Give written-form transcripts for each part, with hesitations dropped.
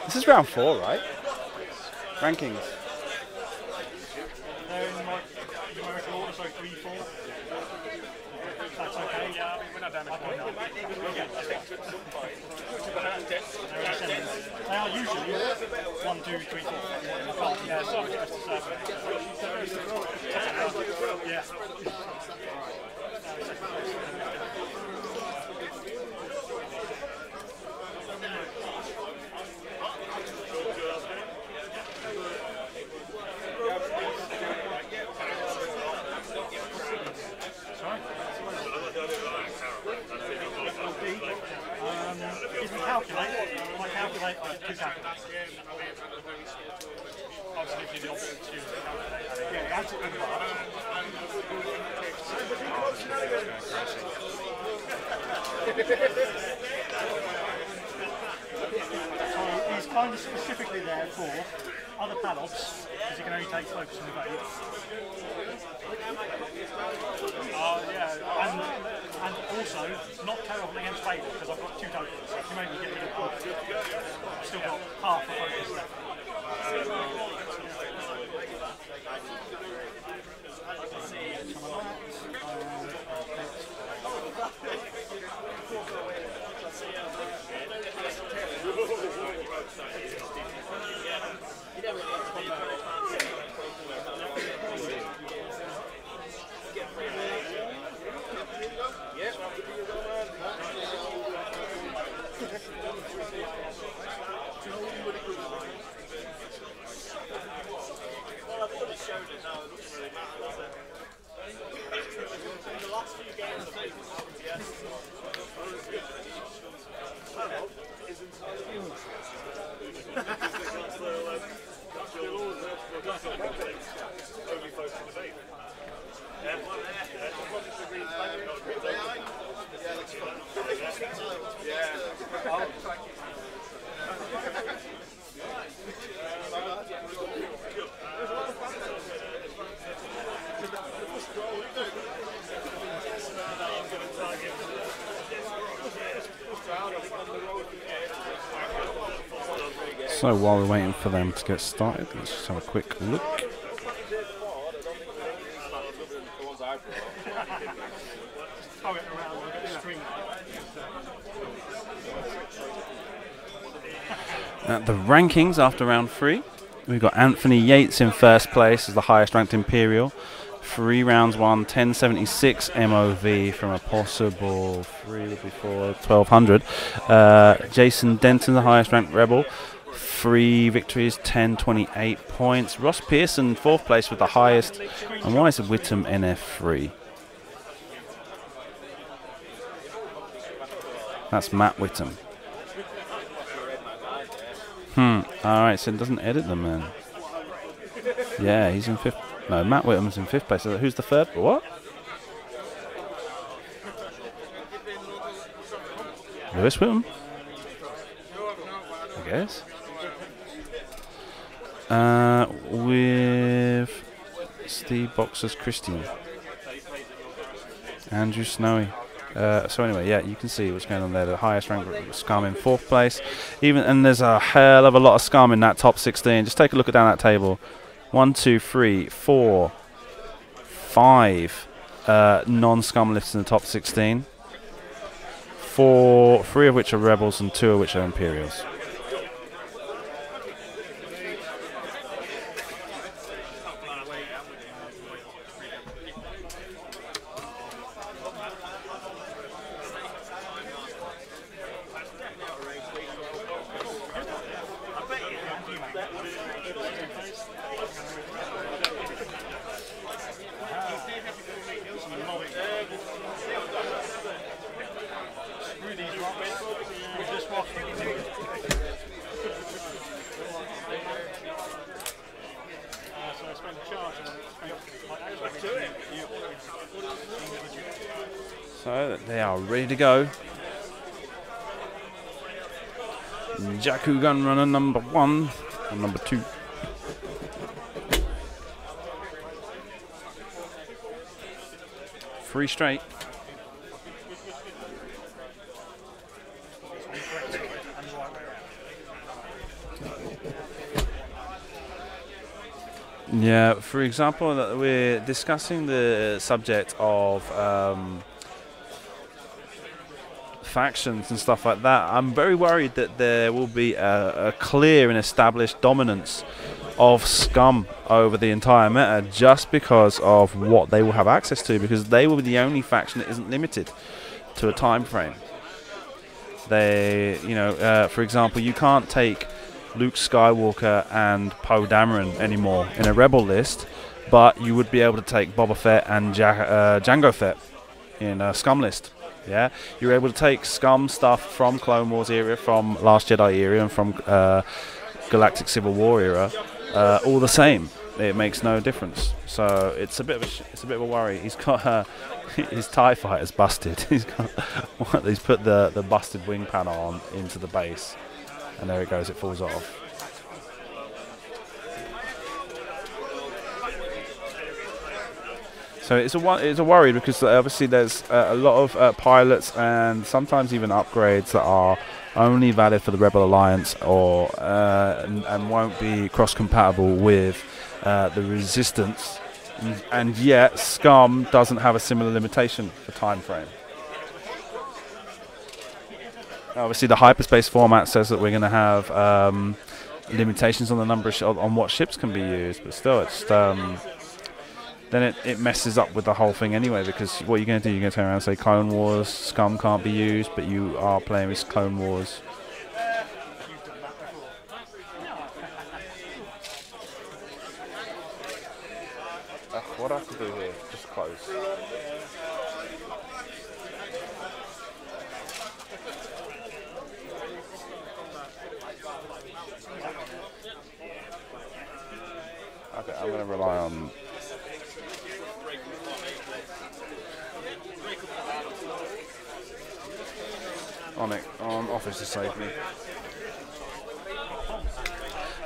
This is round 4, right? Rankings. They're in like numerical order, so 3, 4. That's okay. Yeah, I mean, we're not down to 4 now. They are usually 1, 2, 3, 4. Yeah, so much best to serve. Yeah. Calculate, two calculates. Obviously, if you do option to calculate, yeah, absolutely. So he's kind of specifically there for other palops, because you can only take focus and evade. Yeah, and also not terrible against favour, because I've got 2 tokens. So if you maybe get rid of one, I've still got half the focus left. So while we're waiting for them to get started, let's just have a quick look. At the rankings after round 3, we've got Anthony Yates in first place as the highest ranked Imperial. 3 rounds won, 1076 MOV from a possible 3 before 1200. Jason Denton, the highest ranked Rebel. 3 victories, 1028 points. Ross Pearson, 4th place with the highest. And why is Whittam NF3? That's Matt Whittam. Alright, so it doesn't edit them then. Yeah, he's in 5th. No, Matt Whittam's in 5th place. So who's the 3rd? What? Lewis Whitman, I guess. With Steve Boxer's Christian. Andrew Snowy. So anyway, yeah, you can see what's going on there. The highest ranked Scum in 4th place. And there's a hell of a lot of Scum in that top 16. Just take a look at down that table. 1, 2, 3, 4, 5 non-Scum lifts in the top 16. 3 of which are Rebels and 2 of which are Imperials. So they are ready to go. Jakku Gunrunner number 1 and number 2. Three straight. Yeah, for example, we're discussing the subject of factions and stuff like that. I'm very worried that there will be a clear and established dominance of Scum over the entire meta just because of what they will have access to, because they will be the only faction that isn't limited to a time frame. They, for example, you can't take Luke Skywalker and Poe Dameron anymore in a Rebel list, but you would be able to take Boba Fett and Jango Fett in a Scum list. Yeah, you're able to take Scum stuff from Clone Wars era, from Last Jedi era, and from Galactic Civil War era, all the same. It makes no difference. So it's a bit of a worry. He's got his TIE fighter's busted. He's put the busted wing panel on into the base, and there it goes. It falls off. So it's a worry because obviously there's a lot of pilots and sometimes even upgrades that are only valid for the Rebel Alliance or and won't be cross-compatible with the Resistance, and yet Scum doesn't have a similar limitation for time frame. Obviously, the hyperspace format says that we're going to have limitations on the number of on what ships can be used, but still, it's then it messes up with the whole thing anyway, because what you're going to do, you're going to turn around and say Clone Wars, Scum can't be used, but you are playing with Clone Wars. What do I have to do here? Just close. Okay, I'm going to rely on... on Office to save me.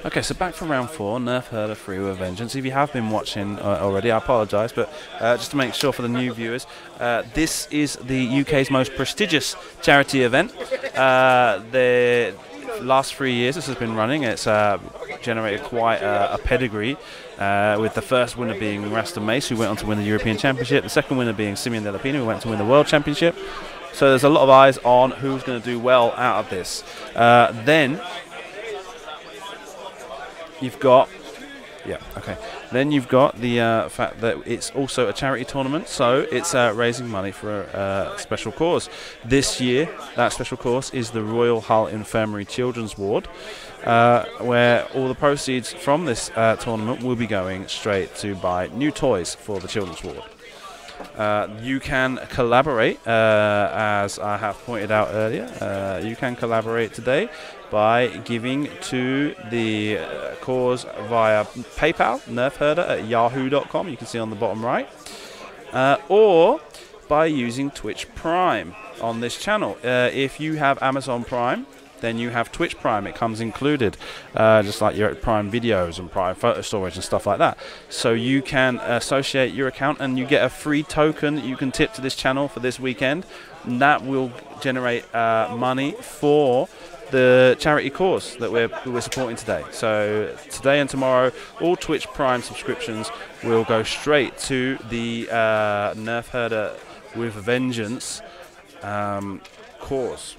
Okay, so back from round 4, Nerf Herder 3 with Vengeance. If you have been watching already, I apologise, but just to make sure for the new viewers, this is the UK's most prestigious charity event. The last 3 years this has been running. It's generated quite a pedigree, with the first winner being Rasta Mace, who went on to win the European Championship, the second winner being Simeon Delapino, who went to win the World Championship. So there's a lot of eyes on who's going to do well out of this. Then you've got, Then you've got the fact that it's also a charity tournament, so it's raising money for a special cause. This year, that special cause is the Royal Hull Infirmary Children's Ward, where all the proceeds from this tournament will be going straight to buy new toys for the Children's Ward. You can collaborate, as I have pointed out earlier. You can collaborate today by giving to the cause via PayPal, nerfherder@yahoo.com. You can see on the bottom right, or by using Twitch Prime on this channel. If you have Amazon Prime, then you have Twitch Prime. It comes included, just like your Prime Videos and Prime Photo Storage and stuff like that. So you can associate your account and you get a free token that you can tip to this channel for this weekend. And that will generate money for the charity cause that we're supporting today. So today and tomorrow, all Twitch Prime subscriptions will go straight to the Nerf Herder with a Vengeance cause.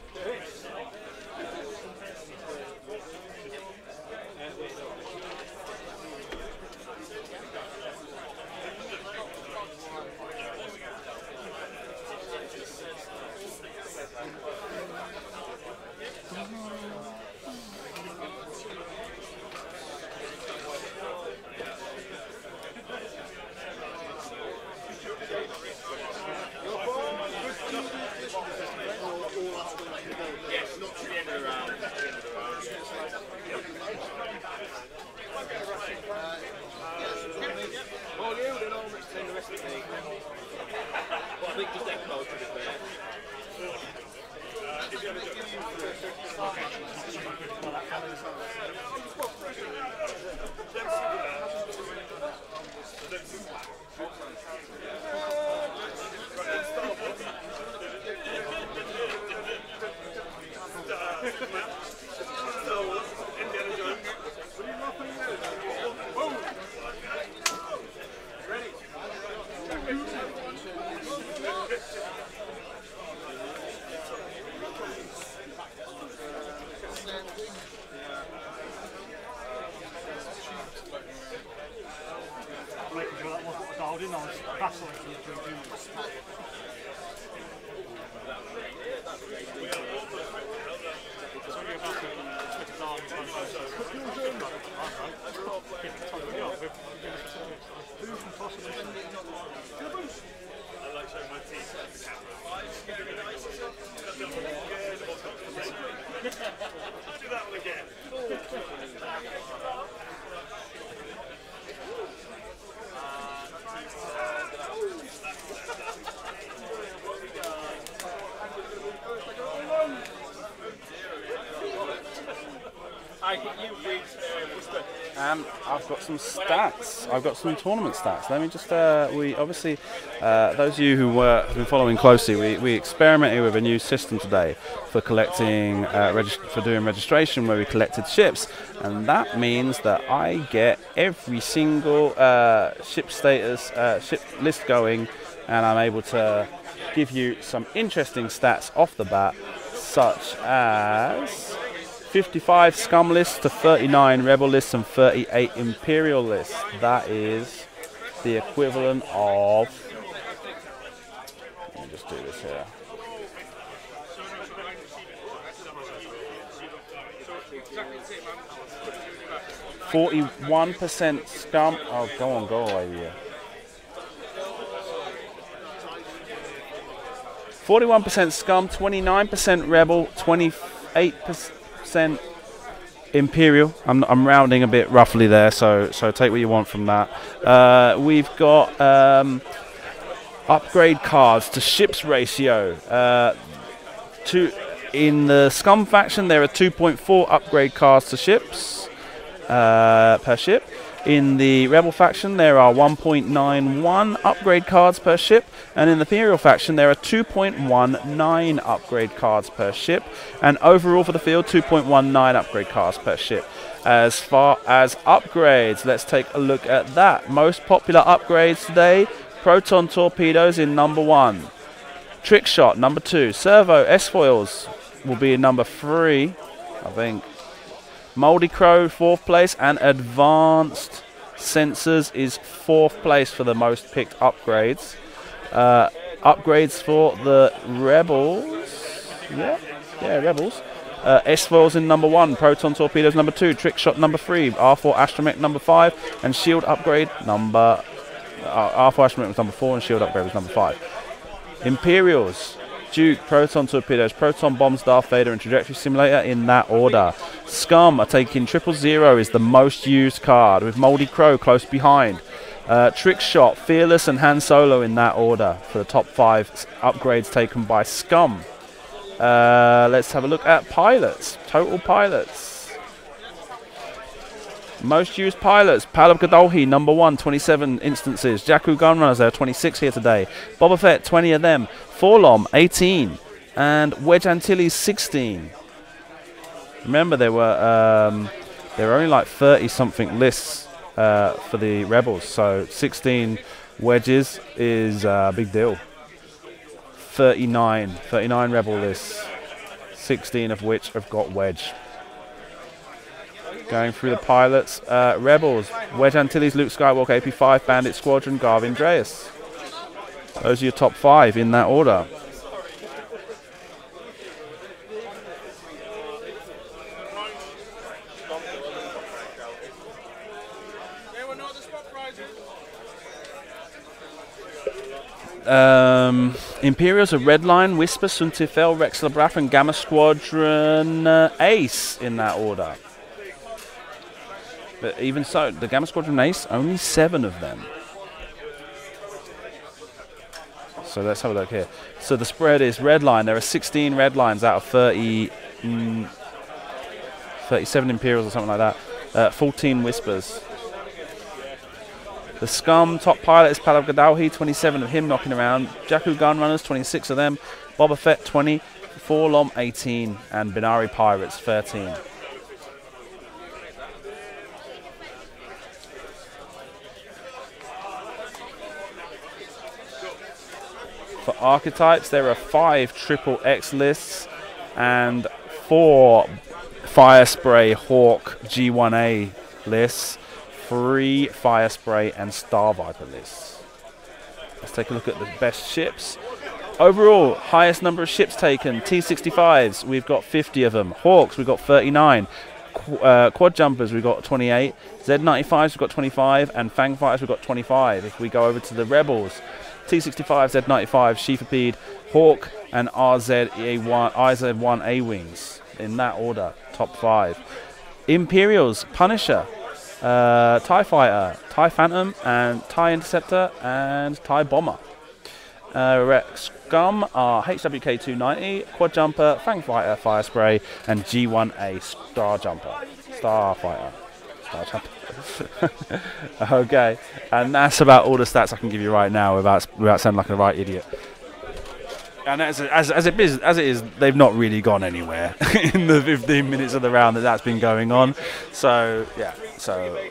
Making sure that wasn't dialed in, I was vacillating it through 2 minutes. Do that one again. 'em. I've got some stats. I've got some tournament stats. Let me just, we obviously, those of you who have been following closely, we experimented with a new system today for collecting, for doing registration, where we collected ships, and that means that I get every single ship status, ship list going, and I'm able to give you some interesting stats off the bat, such as 55 scum lists to 39 rebel lists and 38 imperial lists. That is the equivalent of, let me just do this here, 41% scum. Oh, go away here. 41% scum, 29% rebel, 28% imperial. I'm rounding a bit roughly there, so take what you want from that. We've got upgrade cards to ships ratio. In the scum faction, there are 2.4 upgrade cards to ships per ship. In the rebel faction, there are 1.91 upgrade cards per ship, and in the imperial faction, there are 2.19 upgrade cards per ship, and overall for the field, 2.19 upgrade cards per ship. As far as upgrades, let's take a look at that. Most popular upgrades today: proton torpedoes in number 1, trick shot number 2, servo S-foils will be in number 3, I think. Moldy Crow 4th place, and advanced sensors is 4th place for the most picked upgrades. Upgrades for the rebels, rebels. S-foils in number 1, proton torpedoes number 2, trick shot number 3, R4 astromech number 5, and shield upgrade number R4 astromech was number 4, and shield upgrade was number 5. Imperials: Duke, proton torpedoes, proton bombs, Darth Vader, and trajectory simulator in that order. Scum are taking 000 is the most used card, with Moldy Crow close behind. Trick Shot, Fearless, and Han Solo in that order for the top 5 upgrades taken by Scum. Let's have a look at pilots. Total pilots. Most used pilots. Palab Gadolhi, number 1, 27 instances. Jakku Gunrunners, there are 26 here today. Boba Fett, 20 of them. Forlom, 18. And Wedge Antilles, 16. Remember, there were only like 30-something lists for the Rebels. So 16 wedges is a big deal. 39 Rebel lists. 16 of which have got wedge. Going through the pilots, Rebels, Wedge Antilles, Luke Skywalker, AP5, Bandit Squadron, Garvin Dreas. Those are your top 5 in that order. Imperials are Redline, Whisper, Suntifel, Rex Labrath, and Gamma Squadron Ace in that order. But even so, the Gamma Squadron Ace, only 7 of them. So let's have a look here. So the spread is Redline. There are 16 Redlines out of 37 Imperials or something like that. 14 Whispers. The Scum top pilot is Palab Gadolhi, 27 of him knocking around. Jakku Gunrunners, 26 of them. Boba Fett, 20. Forlom, 18. And Binari Pirates, 13. For archetypes, there are 5 triple X lists and 4 Fire Spray Hawk G1A lists, 3 Fire Spray and Star Viper lists. Let's take a look at the best ships. Overall, highest number of ships taken, T-65s, we've got 50 of them. Hawks, we've got 39. Quad Jumpers, we've got 28. Z-95s, we've got 25. And Fang Fighters, we've got 25. If we go over to the Rebels, T-65, Z-95, Sheafapede, Hawk, and IZ-1 A-Wings. In that order, top 5. Imperials, Punisher, TIE Fighter, TIE Phantom, and TIE Interceptor, and TIE Bomber. Rex Scum are HWK-290, Quad Jumper, Fang Fighter, Fire Spray, and G1A Star Jumper. Star Fighter. Star Jumper. Okay, and that's about all the stats I can give you right now without sounding like a right idiot. And as it is, they've not really gone anywhere in the 15 minutes of the round that's been going on. So yeah,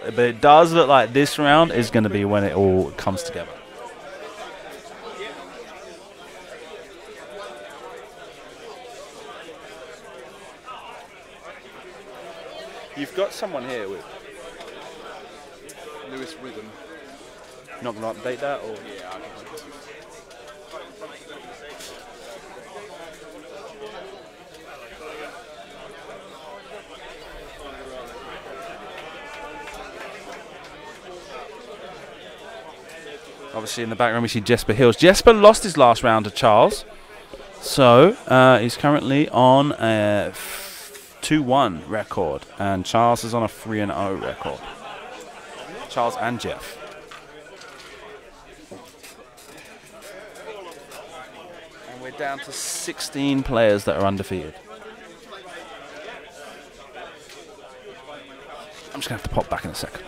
but it does look like this round is going to be when it all comes together. You've got someone here with Lewis Rhythm. Not going to update that, or yeah, I can. Obviously, in the background, we see Jesper Hills. Jesper lost his last round to Charles, so he's currently on a 2-1 record, and Charles is on a 3-0 record. Charles and Geoff. And we're down to 16 players that are undefeated. I'm just going to have to pop back in a second.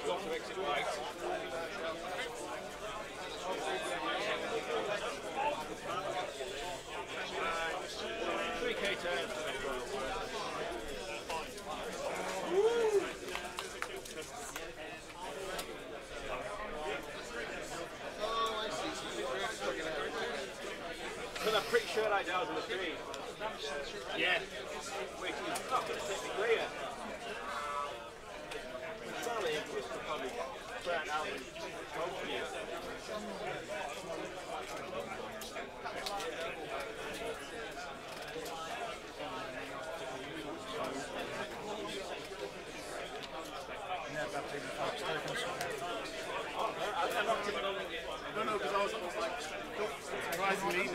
Got to exit right. But I'm pretty sure that does on the screen. Yeah. Which is not going to take me clear. It's only English to probably burn out and hopefully. No, because I was like, surprisingly.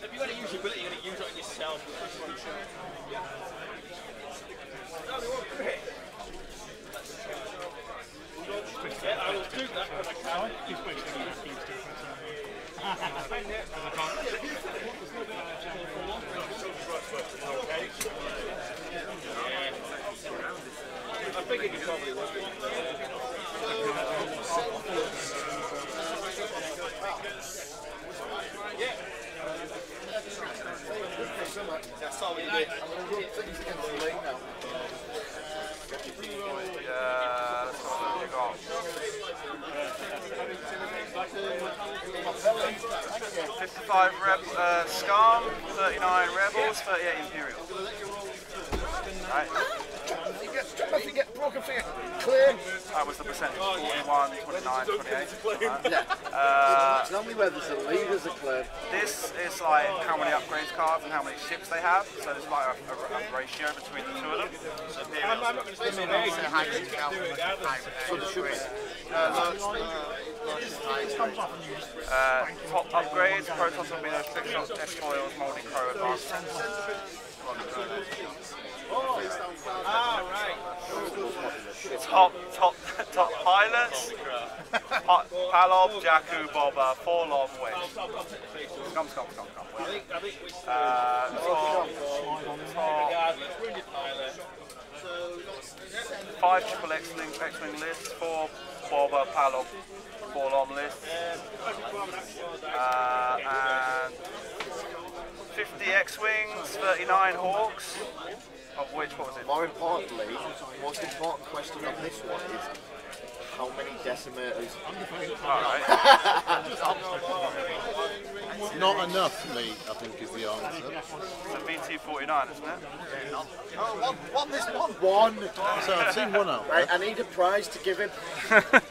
If you've got to use your ability, you're going to use it on yourself. No, they won't crit. Yeah, I will do that when I can. You're supposed to be used to it. I figured you probably would be. Yeah. That's all we did. Let's have what you got. 55 Scum, 39 Rebels, 38 Imperial. Right. Nothing get broken finger. Clear. That was the percentage. 41, 29, 28. Yeah. Normally where there's a lead, there's a clear. This is like how many upgrades cards and how many ships they have. So there's like a ratio between the two of them. I'm not going to spend my days in high risk out. Top upgrades, Protoss Torpedoes, Trickshots, Destroyers, Moldy Crow, Advanced Ah, right. top pilots, Palob, Jakku, Boba, 4 Lob, Wedge. Scum. I think we Top 5 triple X-Wing lists, 4 Boba, Palob, 4 Lom lists, and 50 X-Wings, 39 Hawks, of which, what was it? More importantly, the most important question on this one is how many decimators? Alright. Not enough, Lee, I think is the answer. It's a VT-49, isn't it? Oh, one this one. So I've seen one out Right, there. I need a prize to give him.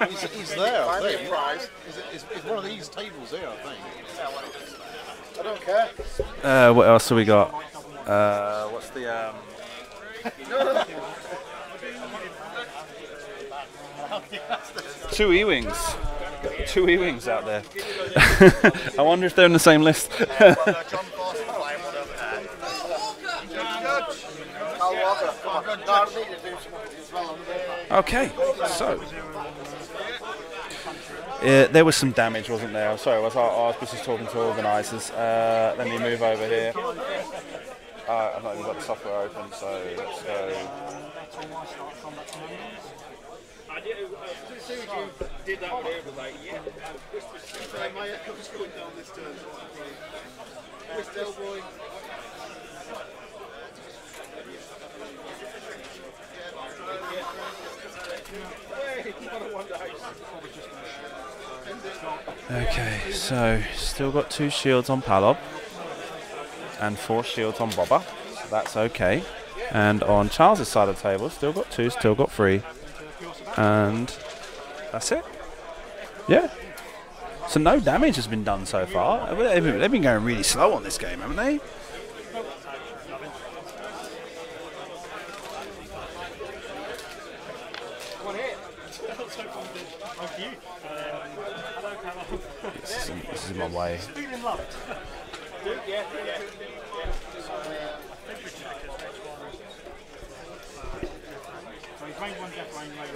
He's there, I Find me a think. prize. It's one of these tables here, I think. I don't care. What else have we got? What's the two E-Wings. 2 E-Wings out there. I wonder if they're in the same list. John Force flying one over there. Carl Walker, come on. No, I need to do something as well on there. Okay, so there was some damage, wasn't there? Sorry, I was just talking to organisers. Let me move over here. I've not even got the software open, so let's go. I did, as soon as you did that, I was like, yeah. My head's going down this turn. We're still boy. Okay, so still got 2 shields on Palob and 4 shields on Boba, so that's okay. And on Charles's side of the table, still got 2, still got 3, and that's it. Yeah. So no damage has been done so far. They've been going really slow on this game, haven't they? you. Hello, Carol. This is my way. Feeling loved. Yeah. So he's made one Geoff Rain made.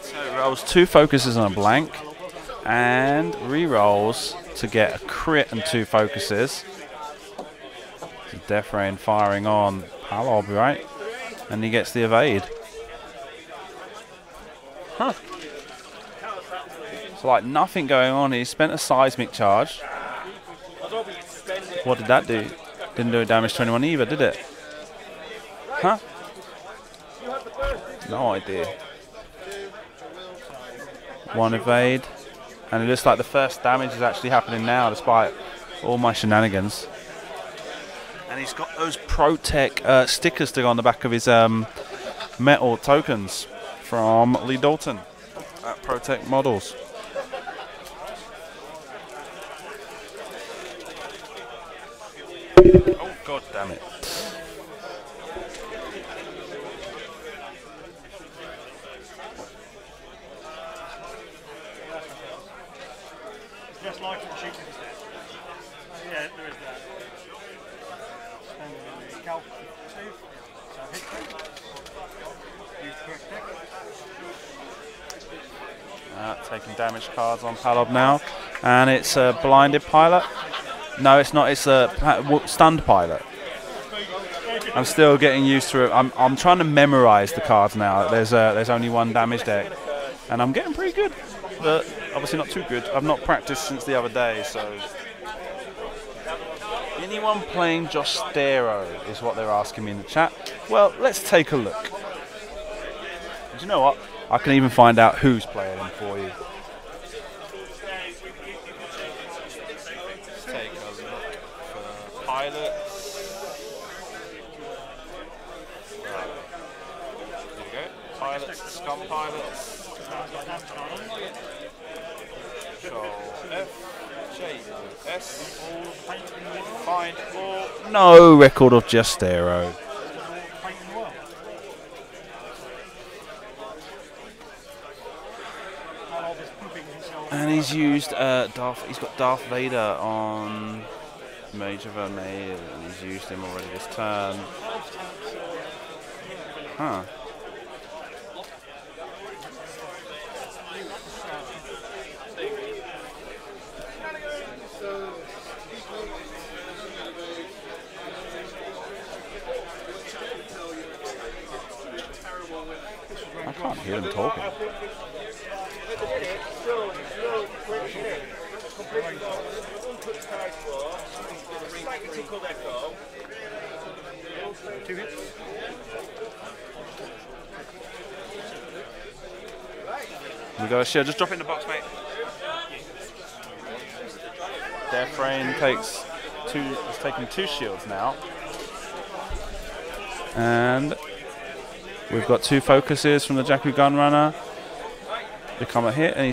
So it rolls 2 focuses and a blank, and re-rolls to get a crit and 2 focuses. So Death Rain firing on Palob, right? And he gets the evade. Huh. So like nothing going on. He spent a seismic charge. What did that do? Didn't do damage to anyone either, did it? Huh? No idea. 1 evade. And it looks like the first damage is actually happening now despite all my shenanigans. And he's got those ProTech stickers to go on the back of his metal tokens from Lee Dalton at ProTech Models. Oh, god damn it. Just like it, shooting his death. Yeah, there is that. And Calc 2. So hit 2. Use the correct deck. Taking damage cards on Palob now. And it's a blinded pilot. No, it's not. It's a stunned pilot. I'm still getting used to it. I'm trying to memorize the cards now. There's only 1 damage deck, and I'm getting pretty good, but obviously not too good. I've not practiced since the other day, so. Anyone playing Jostero is what they're asking me in the chat. Well, let's take a look. Do you know what? I can even find out who's playing them for you. Take a look for pilots. There we go. Pilots, scum pilots. Control F, J, S. Find all. No record of Jostero. And he's used he's got Darth Vader on Mage of Vermeil. He's used him already this turn. Huh. I can't hear him talking. We got a shield. Just drop it in the box, mate. Death Rain has taken 2 shields now. And we've got 2 focuses from the Jakku Gunrunner. Become a hit, and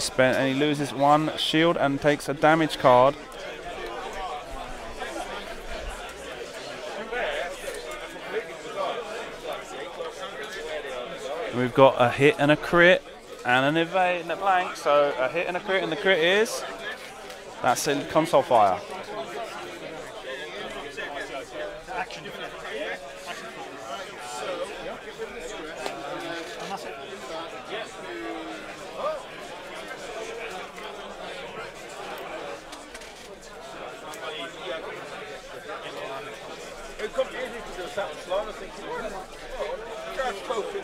he loses 1 shield and takes a damage card. And we've got a hit and a crit and an evade and a blank. So a hit and a crit, and the crit is that's a console fire. Action. And that's it. It comes easy to do something slow. I think, try spoken.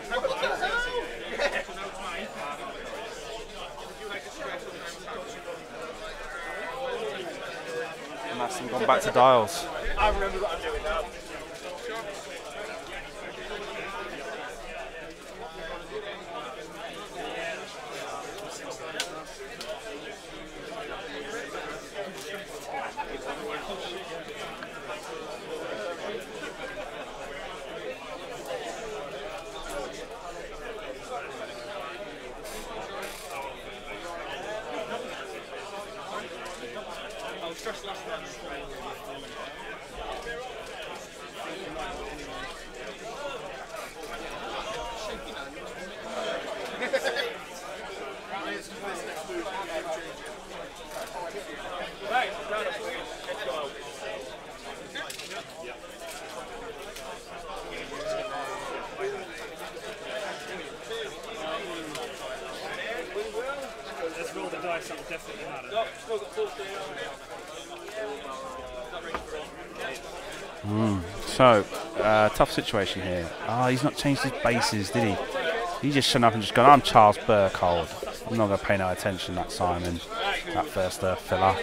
And that's him gone back to dials. I remember what I'm doing now. Let's roll the dice, that will definitely matter. So, tough situation here. Oh, he's not changed his bases, did he? He just shut up and just gone, I'm Charles Berkhold. I'm not going to pay no attention that Simon, that first filler.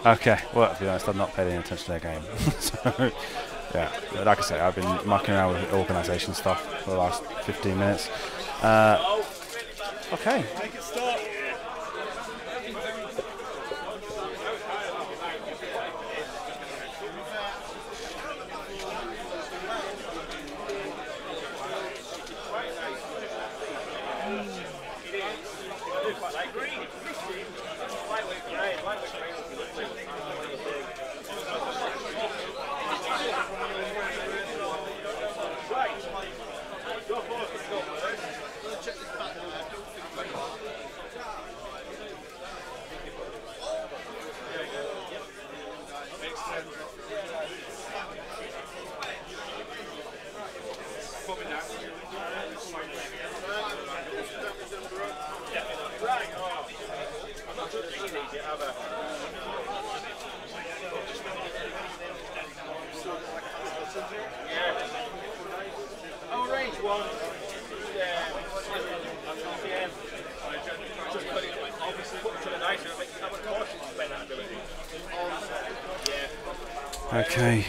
Okay, well, to be honest, I've not paid any attention to their game. So, yeah, like I say, I've been mucking around with organisation stuff for the last 15 minutes. Okay. Make it stop. Okay.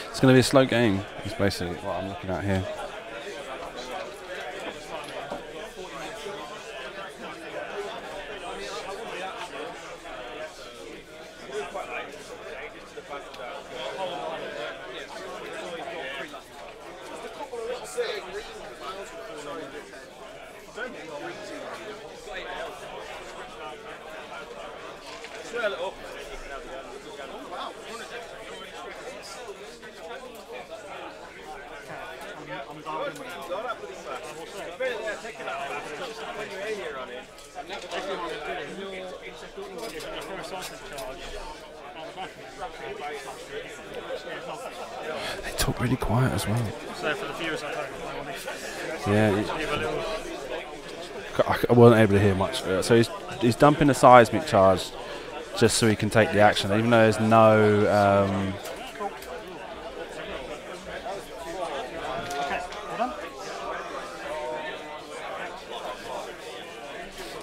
It's going to be a slow game, is basically what I'm looking at here. They talk really quiet as well. So for the viewers at home, Yeah, I wasn't able to hear much. So he's dumping a seismic charge just so he can take the action, even though there's no.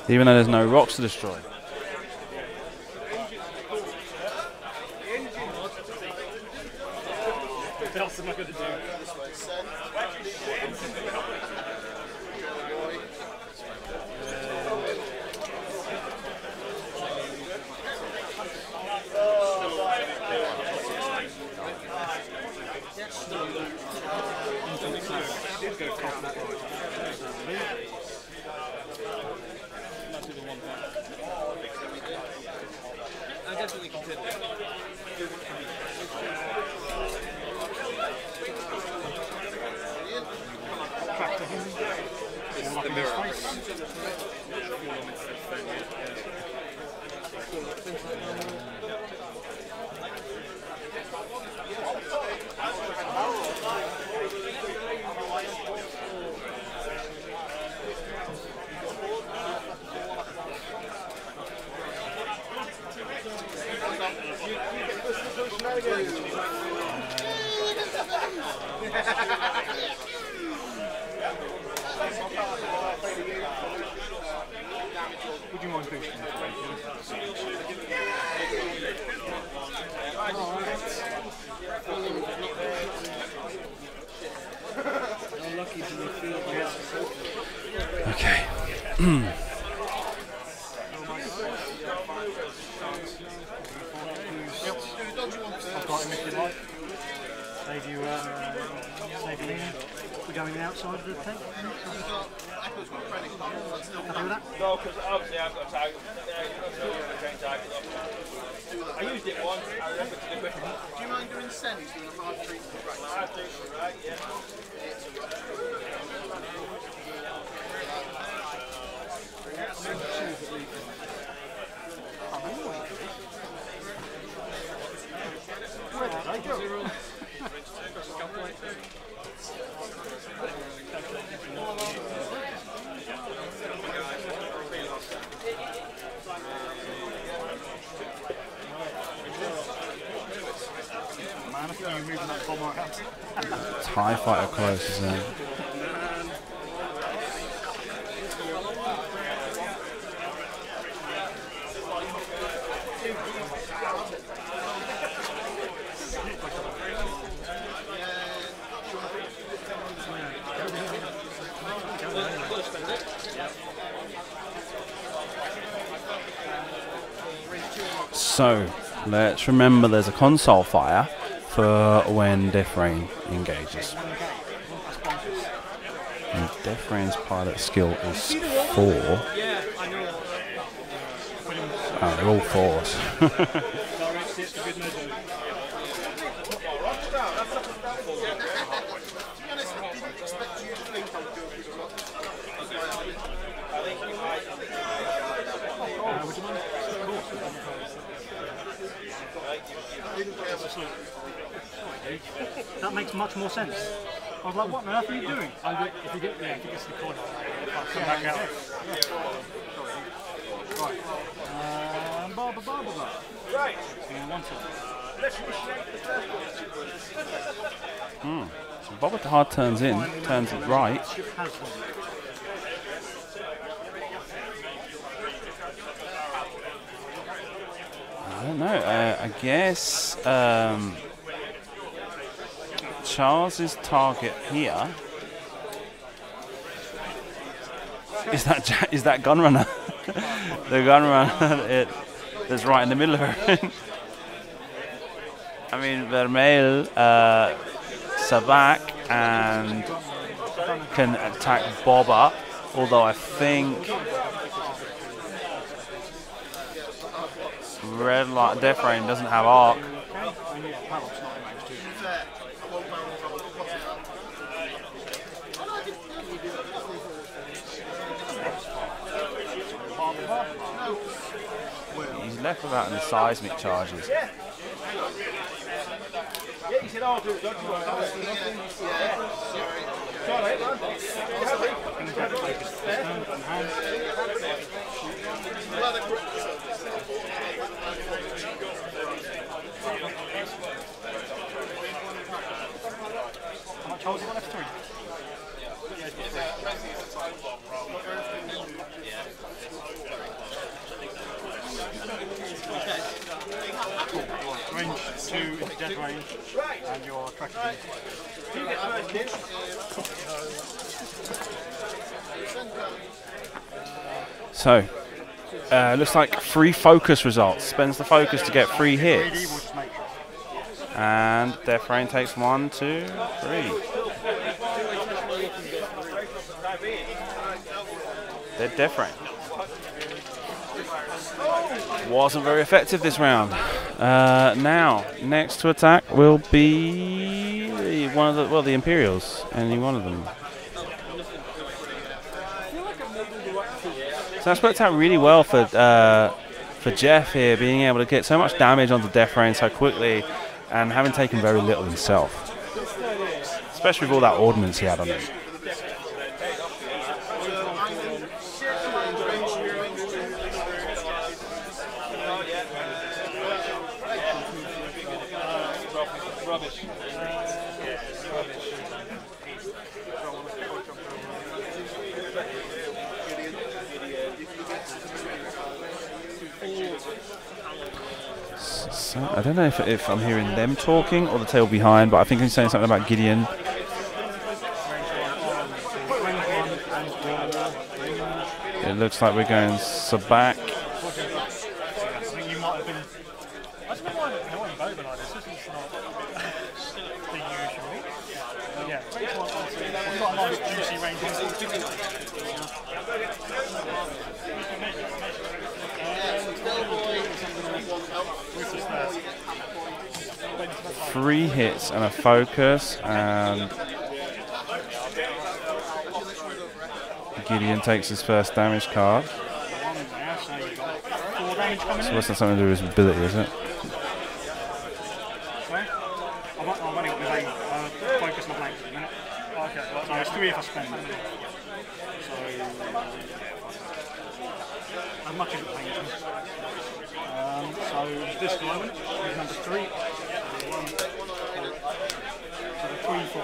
Even though there's no rocks to destroy. what else am I going to do? I definitely consider it. It's the mirror. Would you mind boosting it? Okay. I've got him if you like. Save you leaning. We're going outside of the tank. Happy with that? No, because obviously I've got a target. I used it once, I remember to do it. Do you mind doing semis, doing a hard treatment? Hard treatment, right, yeah. Man, I feel you're moving that bomber around. TIE fighter close, isn't it? So, let's remember there's a console fire for when Death Rain engages. And Death Rain's pilot skill is 4. Oh, they're all 4s. That makes much more sense. I was like, what on earth are you doing? If you get the corner, I'll come back out. Right. Right. So Boba Tahar turns in, turns it right. I don't know. I guess Charles's target here is that Gunrunner. The Gunrunner that's right in the middle of her. I mean, Vermeil, Sabak, and can attack Boba, although I think Red Light Death Rain doesn't have arc. He's left without any seismic charges. Yeah, he said, oh, do it, don't you want to do nothing? Yeah. It's all right, How much holes you got left? 3? Range 2 into dead range, and your tracker. You get first in. So, looks like 3 focus results. Spends the focus to get 3 hits. And Death Rain takes 1, 2, 3. Dead Death Rain. Wasn't very effective this round. Now, next to attack will be the Imperials. Any one of them. So that's worked out really well for Geoff here, being able to get so much damage onto Death Rain so quickly, and having taken very little himself. Especially with all that ordnance he had on him. So, I don't know if I'm hearing them talking or the tail behind, but I think he's saying something about Gideon. It looks like we're going Sabak. I think you might have been. I just why no one voted like this. This is not the usual. But yeah, range 1, 2. We've got a nice juicy range 1, 2. 3 hits and a focus, and Gideon takes his first damage card. So what's that something to do with his ability, is it? Sorry? I've only got my focus on blank for a minute. Oh, okay, so it's 3 if I spend it. So, as much as it pains me. So this guy is number 3. 3, 4.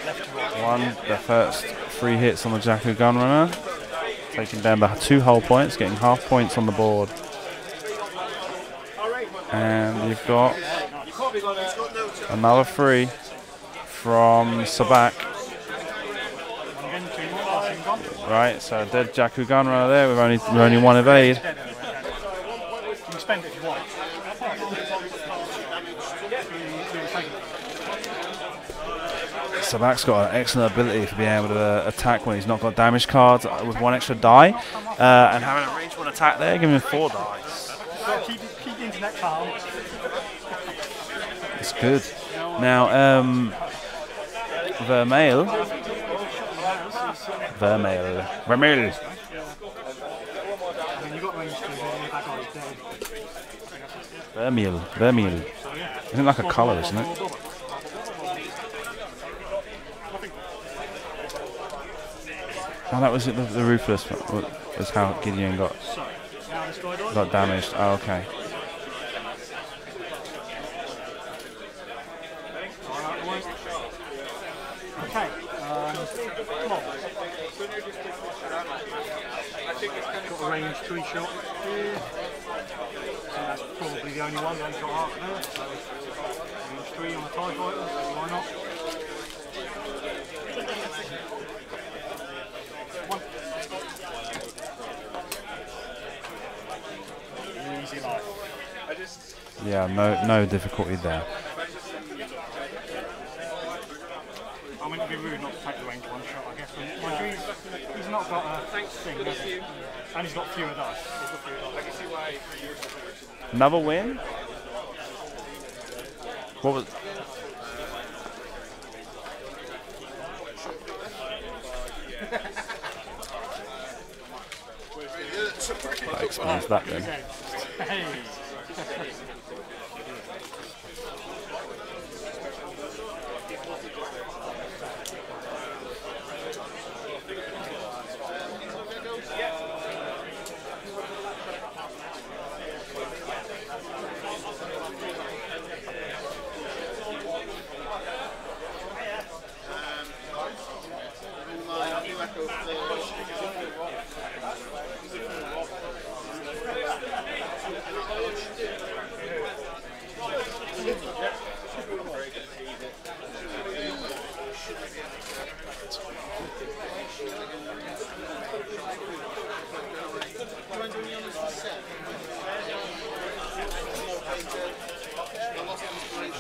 Left to right. 1, the first 3 hits on the Jakku Gunrunner, taking down the 2 hull points, getting half points on the board. And you've got another 3 from Sabak. Right, so dead Jakku Gunrunner there with only 1 evade. You can spend it if you want. Sabak's got an excellent ability for being able to attack when he's not got damage cards with 1 extra die, and having a range 1 attack there, giving him 4 dice. Keep the internet calm. It's good. Now, Vermeil. I mean, you got range 2 there, that guy's dead. Vermeil. Isn't like a colour, isn't it? Oh, that was it. The Ruthless was how Gideon got damaged. Oh, okay. Okay. Come on. Got a range 3 shot here. So that's probably the only one they've got after there. So range 3 on the TIE Fighter. Why not? Easy life. Yeah, no difficulty there. I mean, it'd be rude not to take the range 1 shot, I guess. Mind you, he's not got a thing, has he? And he's got fewer dice. Another win? What was... That explains that then. Hey!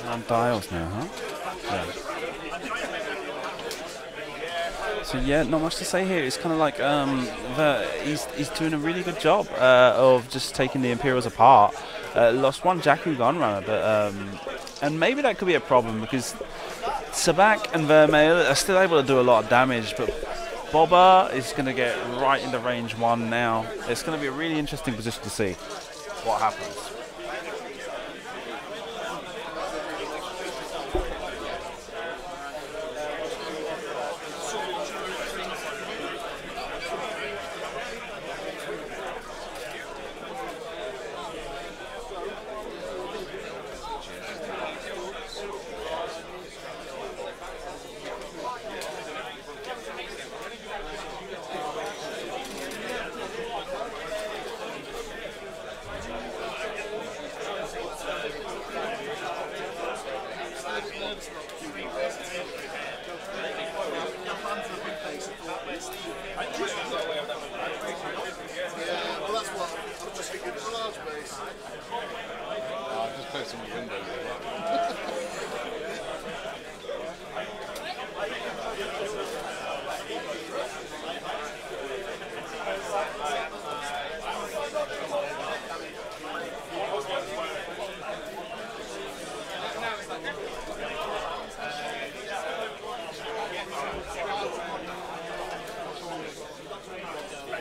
On dials now, huh? Yeah. So yeah, not much to say here. It's kind of like he's doing a really good job of just taking the Imperials apart. Lost 1 Jakku Gunrunner, but and maybe that could be a problem because Sabak and Vermeil are still able to do a lot of damage, but Boba is going to get right into range 1 now. It's going to be a really interesting position to see what happens.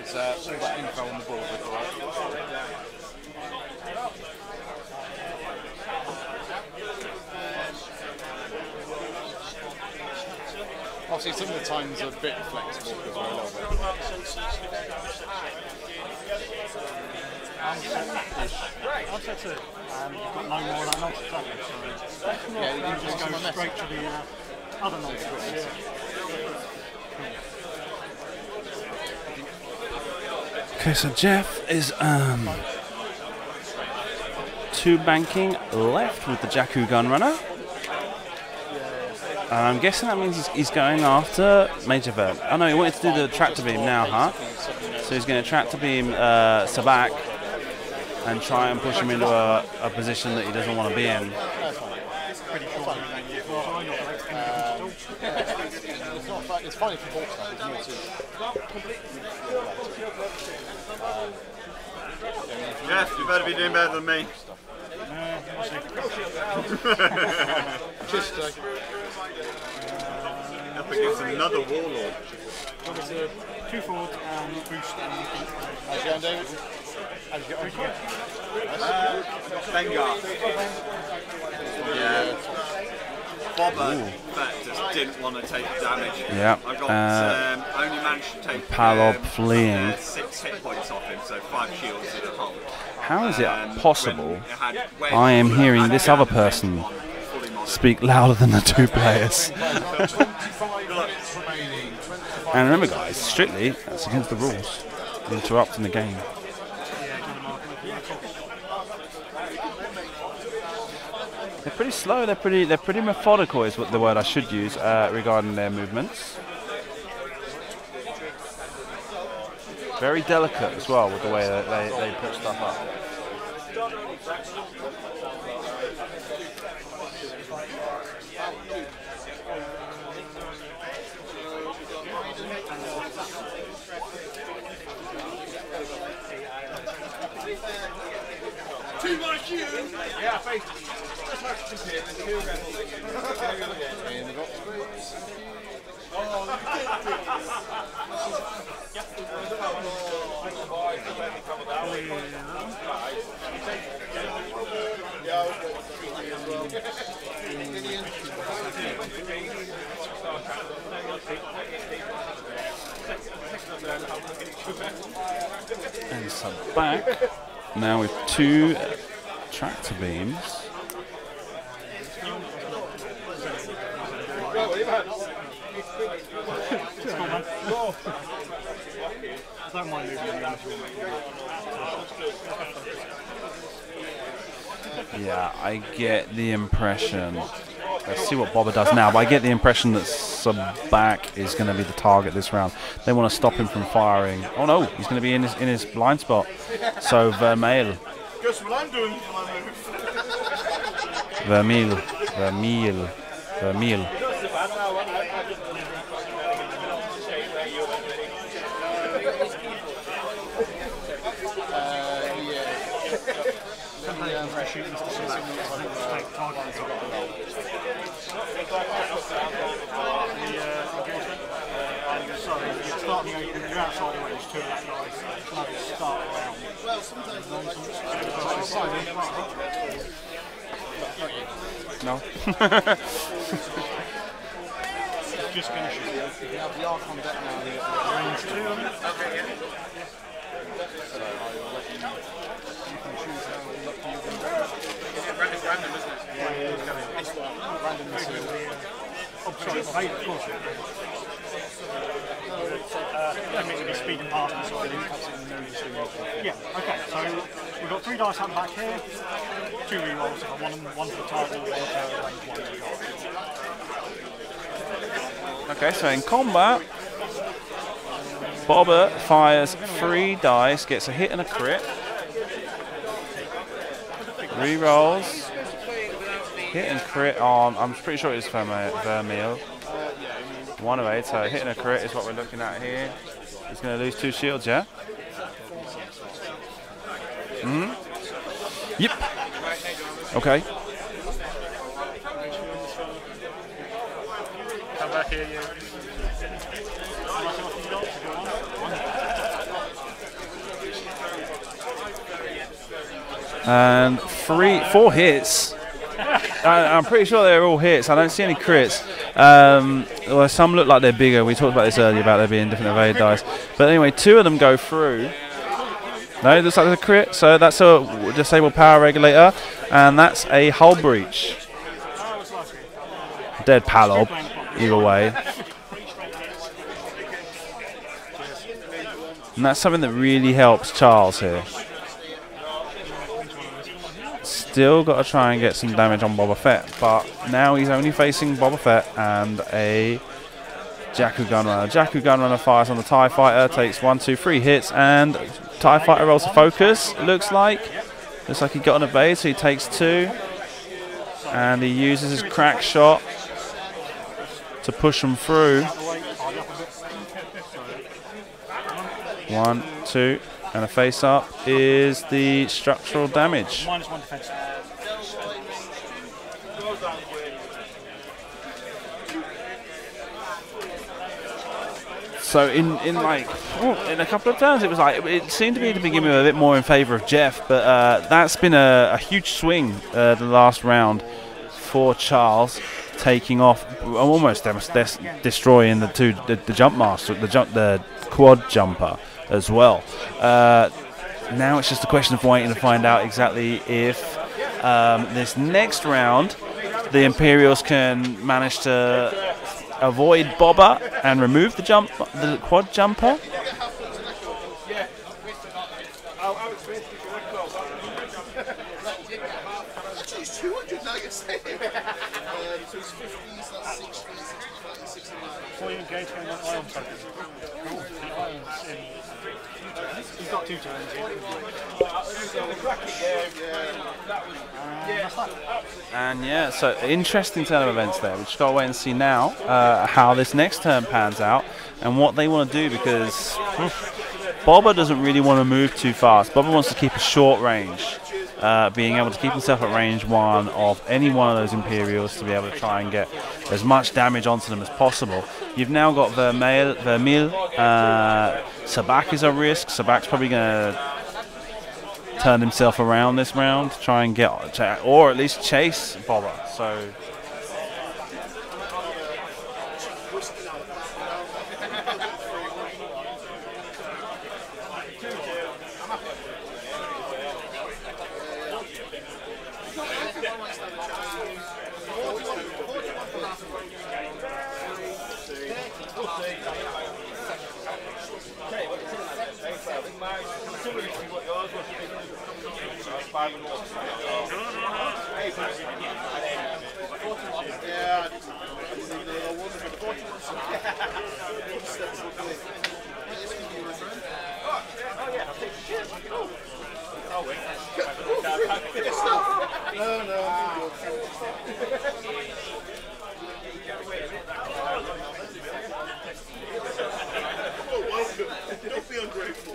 Is all that info on the board look alright? Obviously, some of the times are a bit flexible because we're a little bit. I'll set two. You've got no more of that nonsense, have you? So Yeah, you just go straight to the other nonsense. Okay, so Geoff is 2 banking left with the Jakku Gunrunner. I'm guessing that means he's going after Major Verb. Oh no, he wanted to do the tractor beam now, huh? So he's going to tractor beam Sabak and try and push him into a position that he doesn't want to be in. It's funny for both stuff, it's more too. Geoff, you better be doing better than me. Just Up against another warlord. 2 forward and boost and how's it going, David? How'd you get on? Bengar. Yeah. Bobber just didn't want to take damage. Yeah. I got only managed to take Palob fleeing. 6 hit points off him, so 5 shields in a hole. How is it possible I am hearing this other person speak louder than the 2 players? And remember guys, strictly, that's against the rules. Interrupting the game. They're pretty slow, they're pretty methodical is what the word I should use regarding their movements. Very delicate as well with the way that they put stuff up. Too much you! Yeah, basically. Just like to compare the 2 rebels again. And some back. Now with 2 tractor beams. Don't mind moving. Yeah, I get the impression. Let's see what Bobber does now, but I get the impression that Sabak is going to be the target this round. They want to stop him from firing. Oh no, he's going to be in his blind spot. So Vermeil. Guess what I'm doing for my move? Vermeil. You're outside the range, 2 of that guys. Bloody start around. Well, sometimes No. Just finish it. You have the arc on deck now. Range 2 on it. Okay, yeah. So I will let you choose how lucky you're going to It's random, isn't it? Yeah. This one. Random material. Oh, sorry, it's paid, of course. I mean, to be speeding past me, sort of. Yeah, okay, so we've got 3 dice out the back here, 2 rerolls if I want them, 1 for the target, 1 for range 1 for the Okay, so in combat, Bobber fires 3 dice, gets a hit and a crit. Rerolls. Hit and crit on, I'm pretty sure it's Vermeil. 1 of 8, so hit and a crit is what we're looking at here. He's going to lose 2 shields, yeah? Yep. Okay. Come back here, you. And 4 hits. I'm pretty sure they're all hits. I don't see any crits. Well, some look like they're bigger. We talked about this earlier about there being different evade dice. But anyway, 2 of them go through. No, it looks like there's a crit. So that's a disabled power regulator. And that's a hull breach. Dead Palob, either way. And that's something that really helps Charles here. Still got to try and get some damage on Boba Fett, but now he's only facing Boba Fett and a Jakku Gunrunner. Jakku Gunrunner fires on the TIE Fighter, takes 1, 2, 3 hits, and TIE Fighter rolls a focus, it looks like. Looks like he got an evade, so he takes 2. And he uses his crack shot to push them through. 1, 2, and a face up is the structural damage. -1 defense. So in a couple of turns, it was like it seemed to be to begin with a bit more in favour of Geoff, but that's been a huge swing the last round for Charles, taking off almost destroying the jump master, the quad jumper as well. Now it's just a question of waiting to find out exactly if this next round the Imperials can manage to avoid Boba and remove the quad jumper. It's 200 now, you're saying. So it's 50s, that's 60s, 69. Before you engage, going on ion token. The ions in. He's got 2 turns here. And yeah, so interesting turn of events there. We just got to wait and see now how this next turn pans out and what they want to do, because Boba doesn't really want to move too fast. Boba wants to keep a short range, being able to keep himself at range 1 of any one of those Imperials to be able to try and get as much damage onto them as possible. You've now got Vermil, Sabak is a risk. Sabak's probably going to turn himself around this round to try and get, or at least chase Boba. So Don't be ungrateful.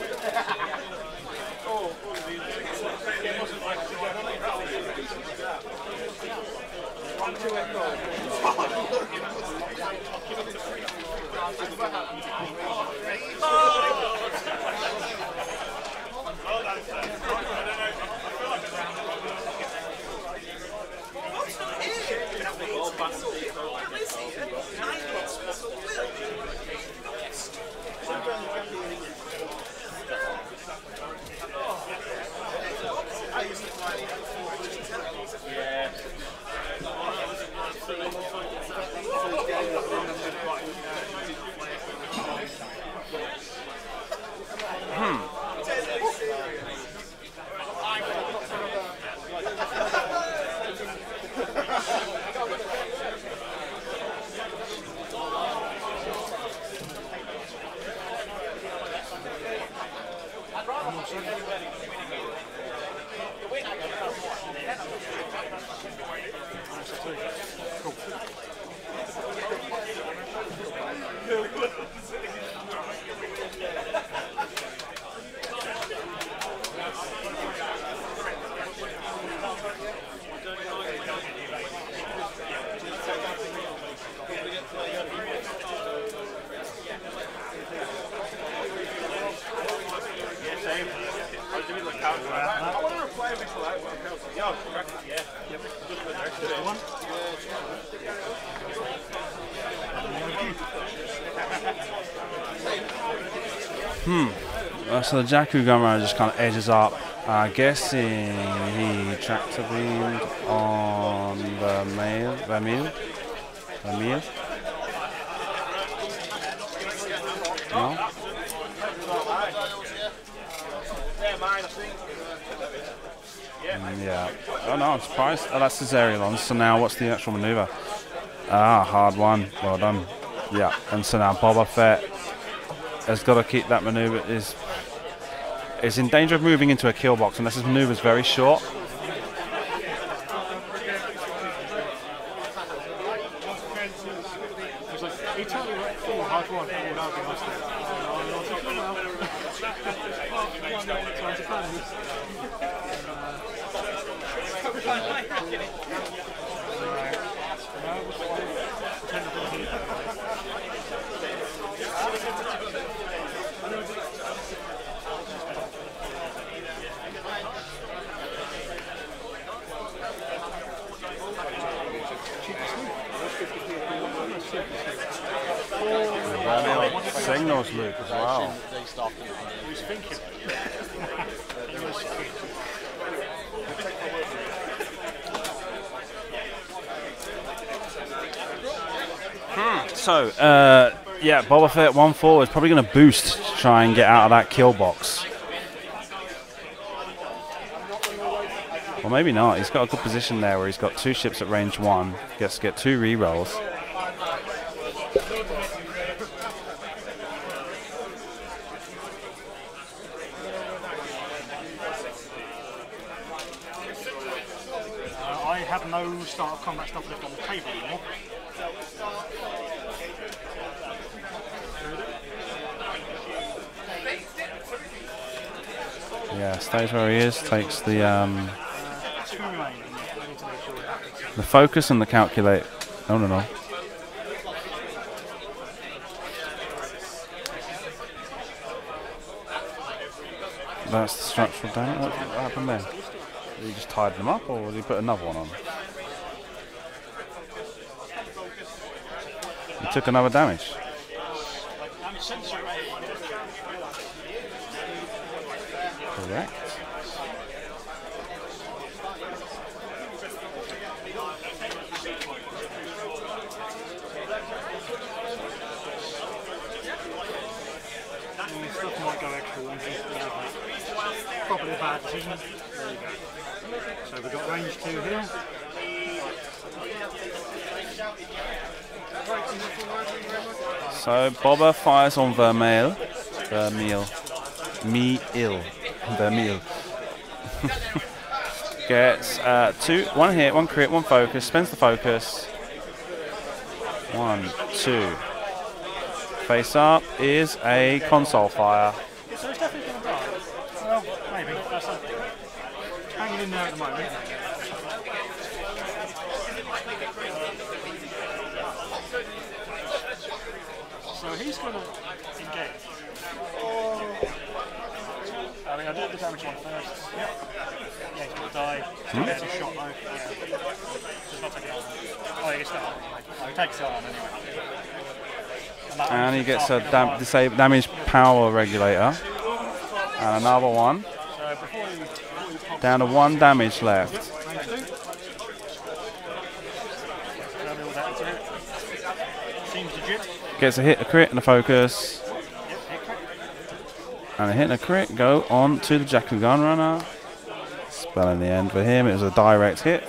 So the Jakku Gunrunner just kind of edges up. Guessing he tractor beamed on the meal. No? Yeah. Oh no, I'm surprised. Oh, that's his aerial. So now what's the actual maneuver? Hard one. Well done. Yeah. And so now Boba Fett has got to keep that maneuver. Is in danger of moving into a kill box unless his maneuver is very short. Signals Luke as well. Who's thinking? So, yeah, Boba Fett 1-4 is probably going to boost to try and get out of that kill box. Or maybe not. He's got a good position there where he's got 2 ships at range 1. Gets to get 2 rerolls. I have no start of combat stuff left on the table anymore. Yeah, stays where he is, takes the 2 remaining. I need to make sure that happens. the focus and the calculate. Oh no. That's the structural damage. What happened there? Did he just tied them up, or did he put another one on? He took another damage. Correct. Stuff might go extra one. Probably a bad decision. There you go. So we've got range 2 here. So Boba fires on Vermeil. Gets 1 hit, 1 crit, 1 focus, spends the focus. 1, 2. Face up is a console fire. So it's definitely going to die. Well, maybe. That's hanging in there at the moment. So he's going to engage. I mean, I did the damage one first. Yeah, he's going to die. He gets a shot though. Yeah. Does not take it on. Oh, he gets that on. Oh, he takes it on anyway. And he gets a damage power regulator. And another one. Down to 1 damage left. Gets a hit, a crit, and a focus. And a hit and a crit go on to the Jakku Gunrunner. Spell in the end for him. It was a direct hit.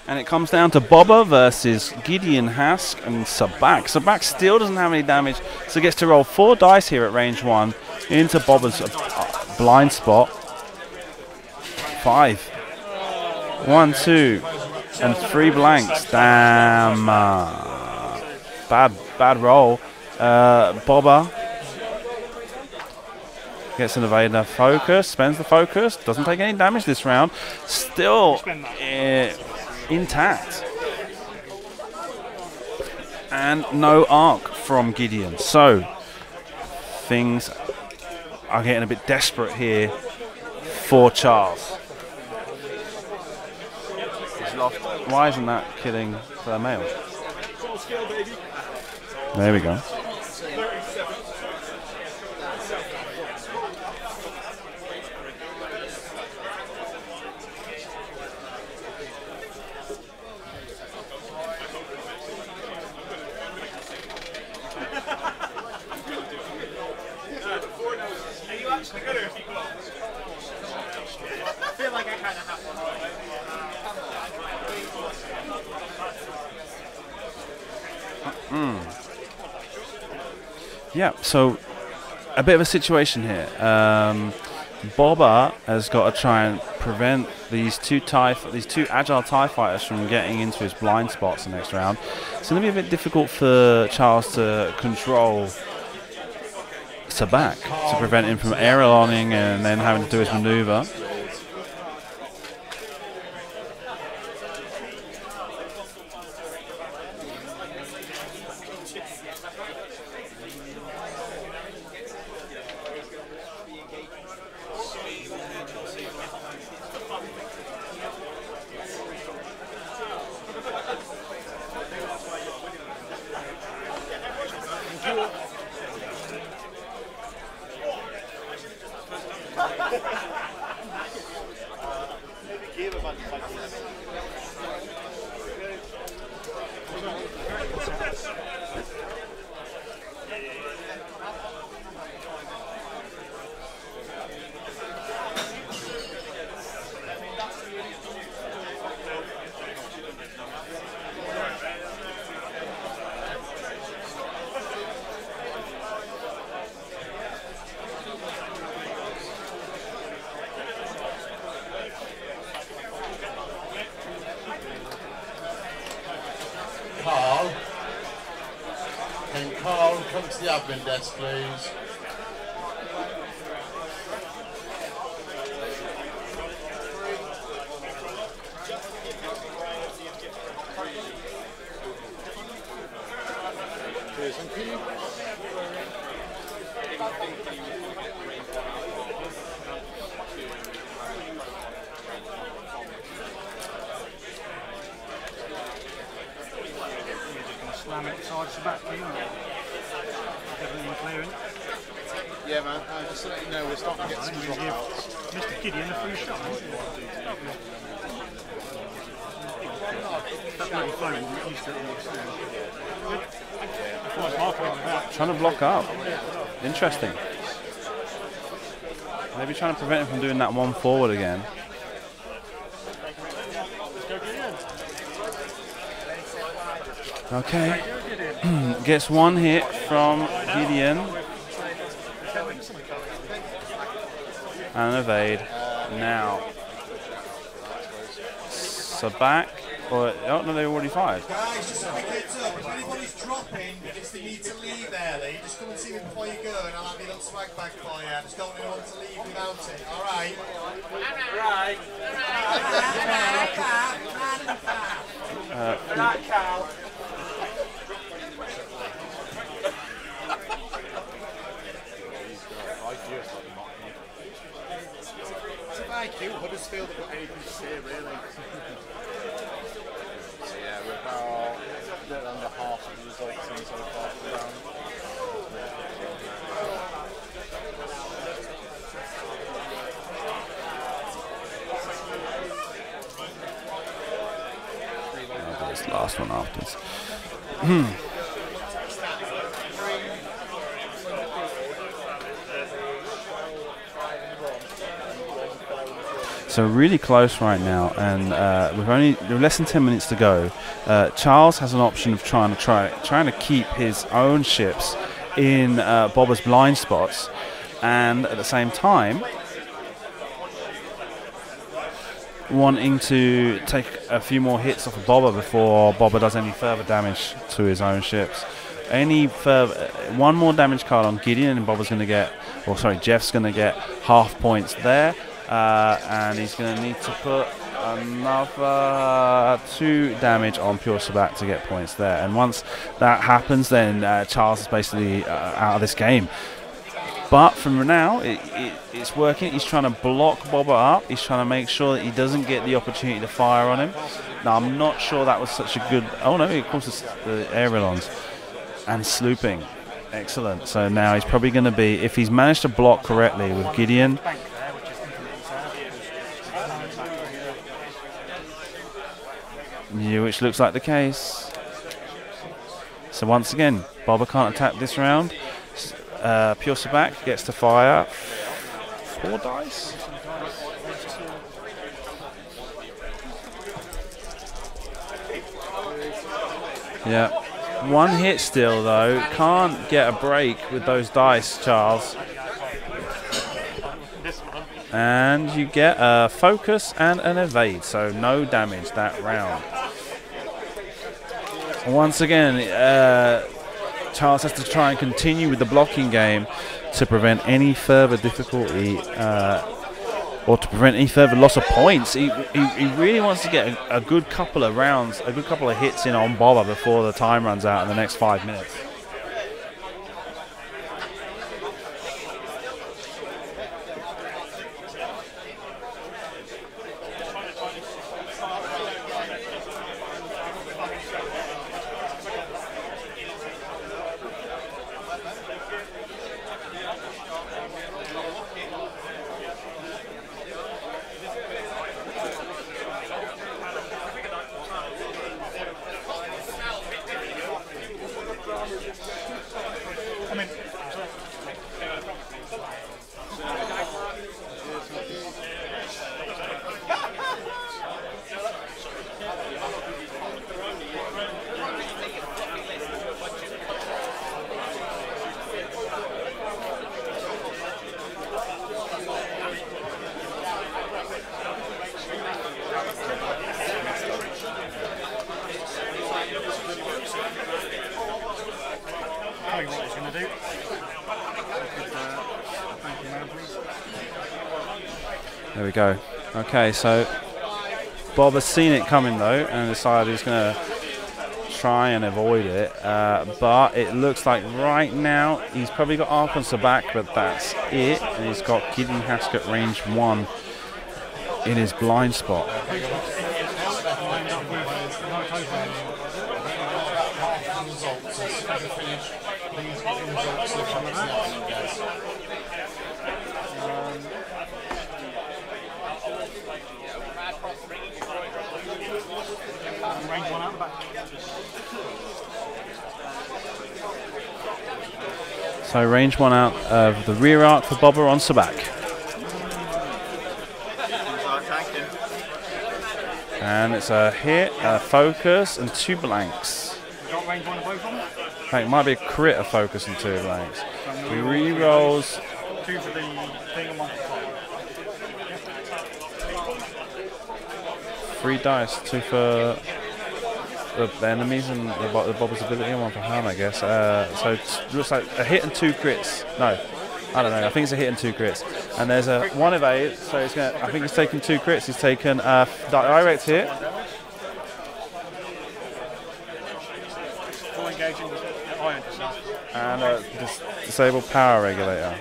And it comes down to Boba versus Gideon Hask and Sabak. Sabak still doesn't have any damage, so gets to roll 4 dice here at range 1 into Boba's blind spot. 5. 1, 2, and 3 blanks. Damn. Bad roll. Boba Gets an evader focus, spends the focus, doesn't take any damage this round. Still intact. And no arc from Gideon. So things are getting a bit desperate here for Charles. He's lost. Why isn't that killing the male? There we go. Yeah, so a bit of a situation here. Bobber has got to try and prevent these two agile TIE fighters from getting into his blind spots the next round. It's going to be a bit difficult for Charles to control Sabak to prevent him from aileroning and then having to do his maneuver. Carl, come to the admin desk, please. Cheers, thank you. Slam it sides to back, you know. Everything clearing. Yeah, man. Just to let you know, we're starting to get some dropouts. Mr. Gideon a free shot. That bloody phone isn't used to it. Trying to block up. Interesting. Maybe trying to prevent him from doing that one forward again. Okay. Gets one hit from Gideon. And evade. Now. Sabak. Oh no, they already fired. Guys, just a quick heads up. If anybody's dropping because they need to leave early, just come and see me before you go and I'll have your little swag bag for you. Just don't want anyone to leave without it, alright? Alright. Right, Carl. It's a IQ, Huddersfield have got anything to say, really. So yeah, we're about a bit under half of the results in so far for the round. I'll do this last one afterwards. So really close right now, and we've less than 10 minutes to go. Charles has an option of trying to keep his own ships in Bobber's blind spots, and at the same time wanting to take a few more hits off of Bobber before Bobber does any further damage to his own ships. any further, one more damage card on Gideon, and Bobber's going to get, or sorry, Geoff's going to get half points there, and he's going to need to put another 2 damage on Pure Sabat to get points there. And once that happens, then Charles is basically out of this game. But from now, it's working. He's trying to block Bobber up. He's trying to make sure that he doesn't get the opportunity to fire on him. Now, I'm not sure that was such a good... Oh, no, of course, it's the aerialons. And slooping. Excellent. So now he's probably going to be... If he's managed to block correctly with Gideon... Yeah, which looks like the case. So once again, Bobber can't attack this round. Pure Sabat gets to fire 4 dice. Yeah, 1 hit still though. Can't get a break with those dice, Charles. And you get a focus and an evade, so no damage that round. Once again, Charles has to try and continue with the blocking game to prevent any further difficulty or to prevent any further loss of points. He really wants to get a good couple of rounds, a good couple of hits in on Bobber before the time runs out in the next 5 minutes. There we go. Okay, so Bob has seen it coming though and decided he's going to try and avoid it. But it looks like right now he's probably got Ark on Sabat, but that's it. And he's got Gideon Haskett range 1 in his blind spot. So range 1 out of the rear arc for Bobber on Sabat. And it's a hit, a focus, and 2 blanks. Got range 1 of both of them? I think it might be a crit, a focus, and 2 blanks. He re-rolls. 2 for the thing and 1 for the 3 dice, 2 for the enemies and the Bobber's ability, and 1 for harm, I guess. So it looks like a hit and 2 crits. No, I don't know. I think it's a hit and 2 crits. And there's a 1 evade, so he's gonna. I think he's taken 2 crits. He's taken a direct hit. full engaging iron and a disable power regulator.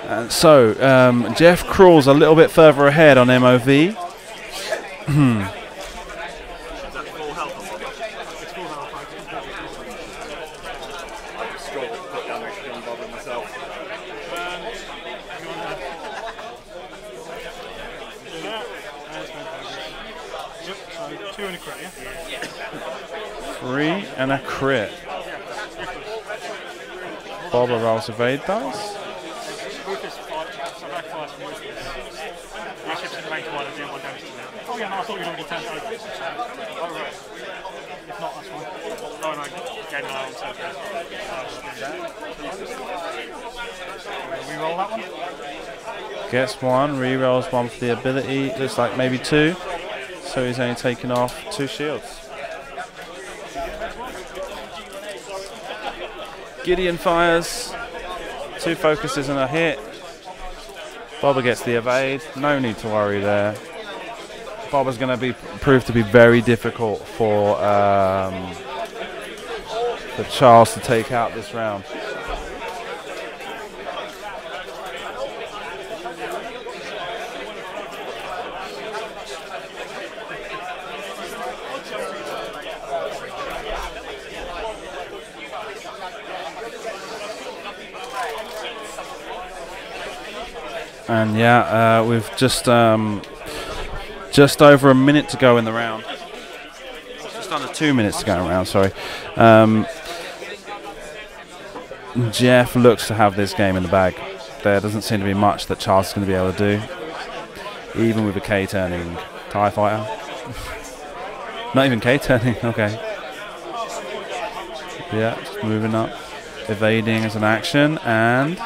And so, Geoff crawls a little bit further ahead on MOV. Three and a crit. Bobber rolls evade dice. Oh yeah, no, I thought you'd already turned it over. Oh right. If not, that's fine. Oh no, game now on surface. Re-roll that one? Gets one, re-rolls one for the ability. Looks like maybe two. So he's only taken off 2 shields. Gideon fires, 2 focuses and a hit. Bobber gets the evade, no need to worry there. Bobber's going to prove to be very difficult for Charles to take out this round. And yeah, we've just over a minute to go in the round. Just under 2 minutes to go in the round, sorry. Geoff looks to have this game in the bag. There doesn't seem to be much that Charles is going to be able to do, even with a K-turning TIE fighter. Not even K-turning, okay. Yeah, just moving up. Evading as an action, and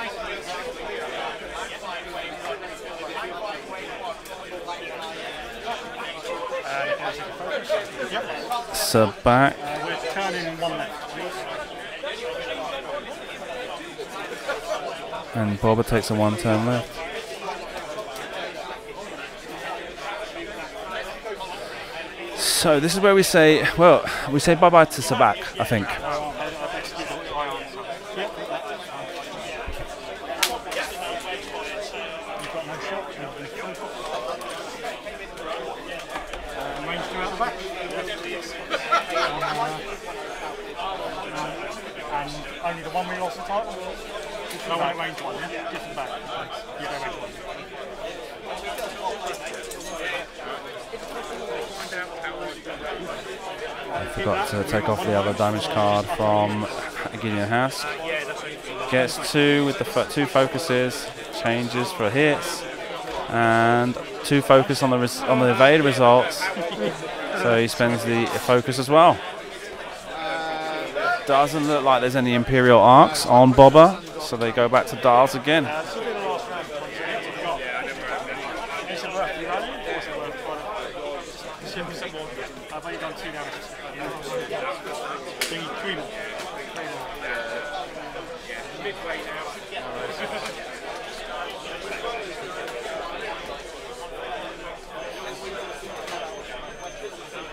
so back. We're turning 1 left, please. And Bobber takes a 1 turn left. So this is where we say, well, we say bye-bye to Sabak, I think. Only the one we lost the title? No, range 1, yeah? Give them back. You go range 1. I forgot to take off the other damage card from Gideon Hask. Gets 2 with the 2 focuses, changes for hits, and 2 focus on the evade results. So he spends the focus as well. Doesn't look like there's any Imperial arcs on Bobber, so they go back to Dials again.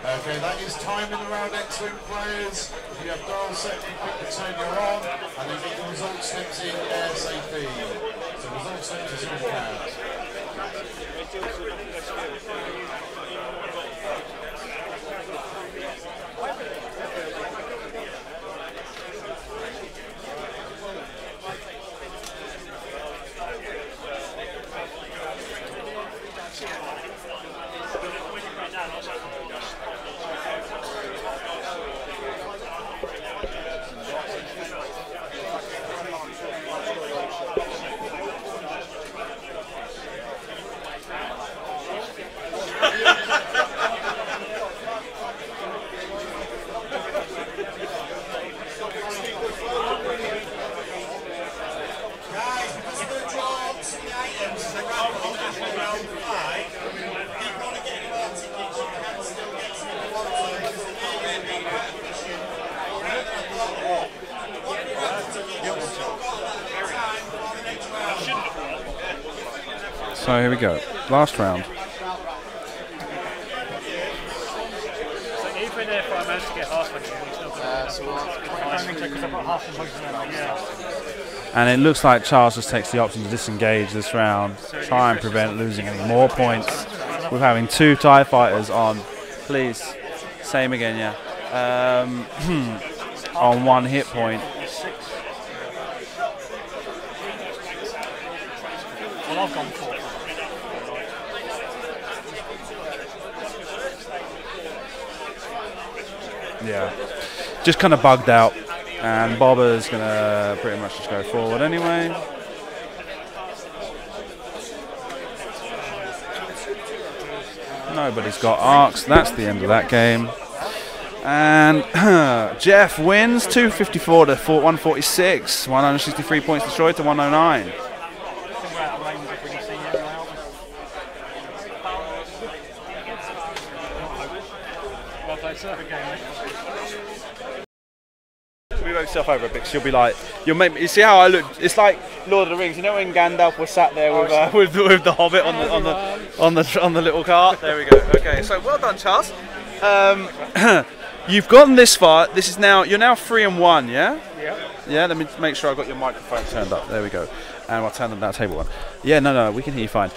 Okay, that is time in the round, X-Wing players. If you have dial set, you click the turn you're on, and then get the result steps in ASAP. So result steps as soon as you can. So here we go, last round. So even if I managed to get half of it, we still And it looks like Charles just takes the option to disengage this round, try and prevent losing any more points with having 2 TIE fighters on. Please, same again, yeah. On 1 hit point. Well, I've gone 4. Yeah, just kind of bugged out, and Bobber's going to pretty much just go forward anyway. Nobody's got arcs, that's the end of that game. And Geoff wins 254 to 146, 163 points destroyed to 109. sir. Good game, mate. Move yourself over a bit, 'cause you'll be like, you'll make me, you see how I look? It's like Lord of the Rings. You know when Gandalf was sat there with the Hobbit on the little cart. There we go. Okay, so well done, Charles. You've gotten this far. This is now you're now 3-1. Yeah. Yeah. Yeah. Let me make sure I got your microphone turned up. There we go. And I'll turn that table on. Yeah. No. We can hear you fine.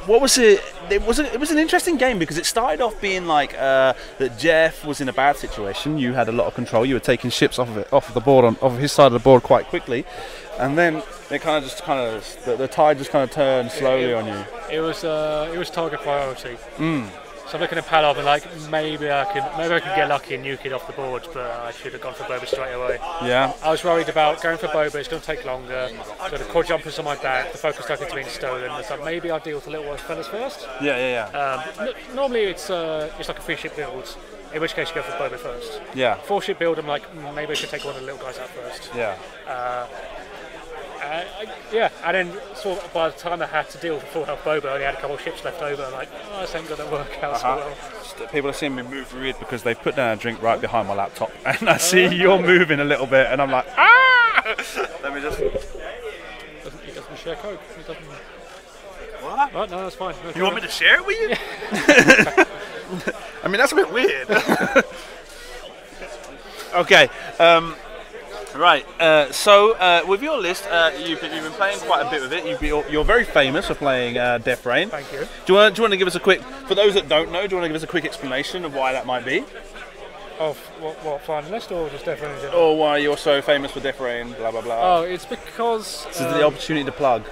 What was it? It was an interesting game because it started off being like that Geoff was in a bad situation. You had a lot of control. You were taking ships off of the board off of his side of the board quite quickly, and then it the tide just kind of turned slowly on you. It was target priority. So I'm looking at Palov and like maybe I can get lucky and nuke it off the board, but I should have gone for Boba straight away. Yeah. I was worried about going for Boba. It's going to take longer. So the quad jumpers on my back, the focus target's being stolen. So maybe I'll deal with the little fellas first. Yeah. Normally it's like a 3-ship build, in which case you go for Boba first. Yeah. 4-ship build, I'm like maybe I should take one of the little guys out first. Yeah. And then sort of by the time I had to deal with full health Boba, I only had a couple of ships left over. I'm like, oh, this ain't gonna work out so well. People are seeing me move weird because they put down a drink right behind my laptop, and I see you're moving a little bit, and I'm like, ah! Let me just. He doesn't share Coke. He doesn't. What? Right, no, that's fine. No, You want me to share it with you? I mean, that's a bit weird. Okay. Right, so with your list, you've been playing quite a bit with it. You're very famous for playing Death Rain. Thank you. Do you want to give us a quick, for those that don't know, do you want to give us a quick explanation of why that might be? Of what final list or just Death Rain in general? Or why you're so famous for Death Rain, blah blah blah. Oh, it's because This is the opportunity to plug.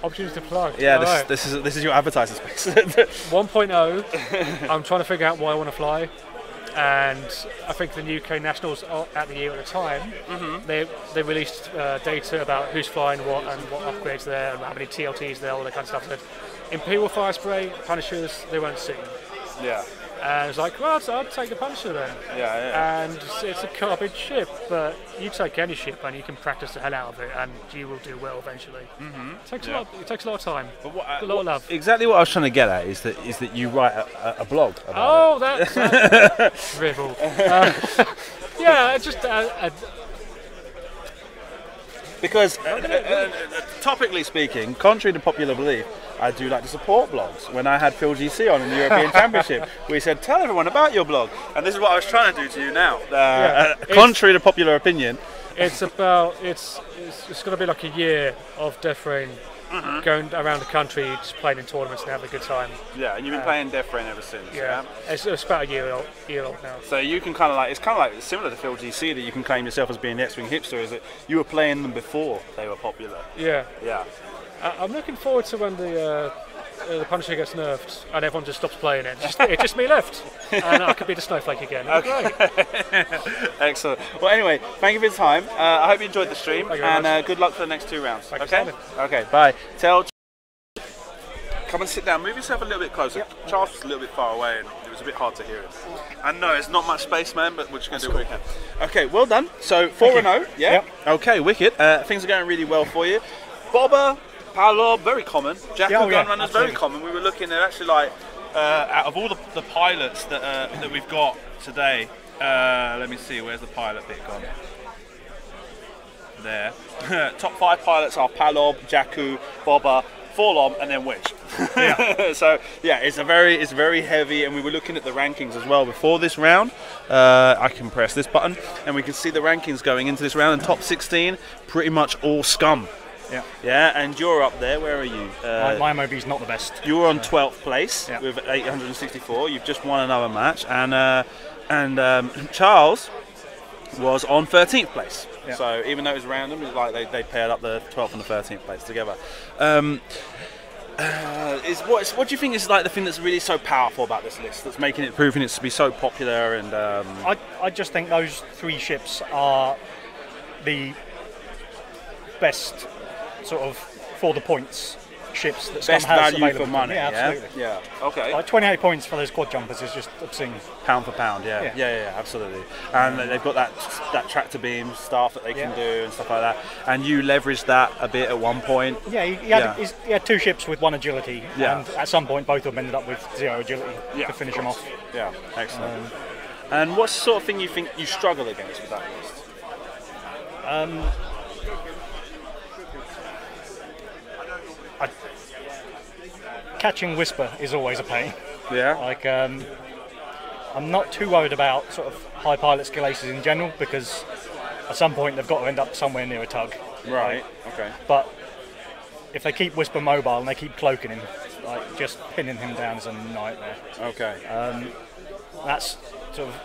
Opportunity to plug. Yeah, Right. this is your advertising space. 1.0. I'm trying to figure out why I want to fly. And I think the UK Nationals at the year at the time, they released data about who's flying what and what upgrades there and how many TLTs there, all that kind of stuff. Imperial Fire Spray, Punishers, they weren't seen. Yeah. And it's like, well, I'll take the Punisher then. Yeah. And it's a garbage ship, but you take any ship and you can practice the hell out of it, and you will do well eventually. It takes a lot. It takes a lot of time. A lot of love. Exactly what I was trying to get at is that you write a blog about that's dribble. Yeah, just because topically speaking, contrary to popular belief, I do like to support blogs. When I had Phil GC on in the European Championship, we said, tell everyone about your blog. And this is what I was trying to do to you now. Contrary to popular opinion. It's about, it's going to be like a year of Death Rain, going around the country, just playing in tournaments and having a good time. Yeah, and you've been playing Death Rain ever since. Yeah. It's about a year old now. So you can it's kind of like similar to Phil GC that you can claim yourself as being the X-Wing hipster, is that you were playing them before they were popular. Yeah. Yeah. I'm looking forward to when the Punisher gets nerfed and everyone just stops playing it. It's just me left, and I could be the snowflake again. Okay. Great. Excellent. Well, anyway, thank you for your time. I hope you enjoyed the stream, and good luck for the next 2 rounds. Okay. Okay. Bye. Come and sit down. Move yourself a little bit closer. Yep. Charles was a little bit far away, and it was a bit hard to hear him. I know it's not much space, man, but we're just going to do what we can. Okay. Well done. So 4-0. Yeah. Yep. Okay. Wicked. Things are going really well for you. Bobber. Palov, very common. Jackal Gunrunners, very common. We were looking at actually like out of all the pilots that we've got today. Let me see, where's the pilot bit gone? There. Top 5 pilots are Palov, Jakku, Bobber, Forlom, and then Wedge. Yeah. So yeah, it's very heavy, and we were looking at the rankings as well before this round. I can press this button, and we can see the rankings going into this round. And top 16, pretty much all scum. Yeah. Yeah, and you're up there. Where are you? My MOB's not the best. You were on 12th place with 864. You've just won another match, and Charles was on 13th place. Yeah. So even though it was random, it's like they paired up the 12th and the 13th place together. What do you think is like the thing that's really so powerful about this list, that's proving it to be so popular? And I just think those 3 ships are the best sort of for the points ships that Best Scum has value available. for money. Yeah, Yeah, absolutely. yeah. Okay. Like 28 points for those quad jumpers is just obscene. Pound for pound, yeah, absolutely. And they've got that tractor beam stuff that they can do and stuff like that. And you leveraged that a bit at one point. Yeah, he had 2 ships with 1 agility, and at some point both of them ended up with 0 agility to finish them off. Yeah, excellent. And what sort of thing you think you struggle against with that list? Catching Whisper is always a pain. Yeah. Like, I'm not too worried about sort of high pilot skill aces in general, because at some point they've got to end up somewhere near a tug. Right. Okay. But if they keep Whisper mobile and they keep cloaking him, like just pinning him down is a nightmare. Okay. That's sort of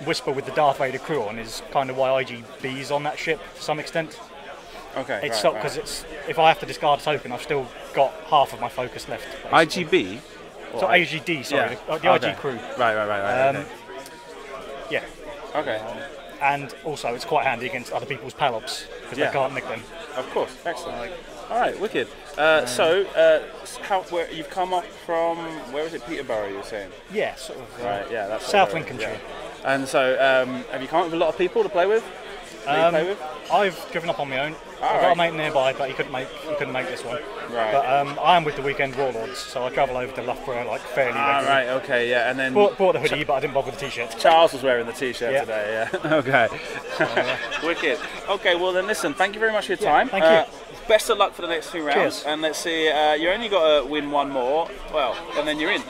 Whisper with the Darth Vader crew on is kind of why IGB's on that ship to some extent. Okay. It's because it's if I have to discard a token, I've still got half of my focus left. Basically. IGB. So AGD, sorry, the IG crew. Right. Okay. Yeah. Okay. And also, it's quite handy against other people's palops because they can't nick them. Of course, excellent. All right, wicked. Where you've come up from? Where was it? Peterborough, you were saying? Yeah, sort of. Right, yeah, that's South Lincolnshire. Yeah. And so, have you come up with a lot of people to play with? I've driven up on my own. I've got a mate nearby, but he couldn't make this one. Right. But I am with the Weekend Warlords, so I travel over to Loughborough like fairly regularly. Right, okay, yeah, and then bought the hoodie, but I didn't bother with the t-shirt. Charles was wearing the t-shirt today, yeah. Okay. Wicked. Okay, well then listen, thank you very much for your time. Thank you. Best of luck for the next 2 rounds. Cheers. And let's see, you only got to win 1 more, well, and then you're in.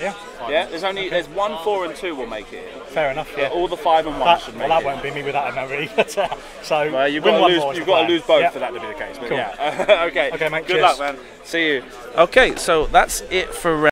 Yeah. Yeah, there's 1, 4 and 2 will make it in. Fair enough, yeah. All the 5 and 1 should make it. Well, that won't be me without a memory. So well, you've got to lose both for that to be the case. But cool. yeah. Okay. Okay, mate. Good cheers. luck, man. See you. Okay, so that's it for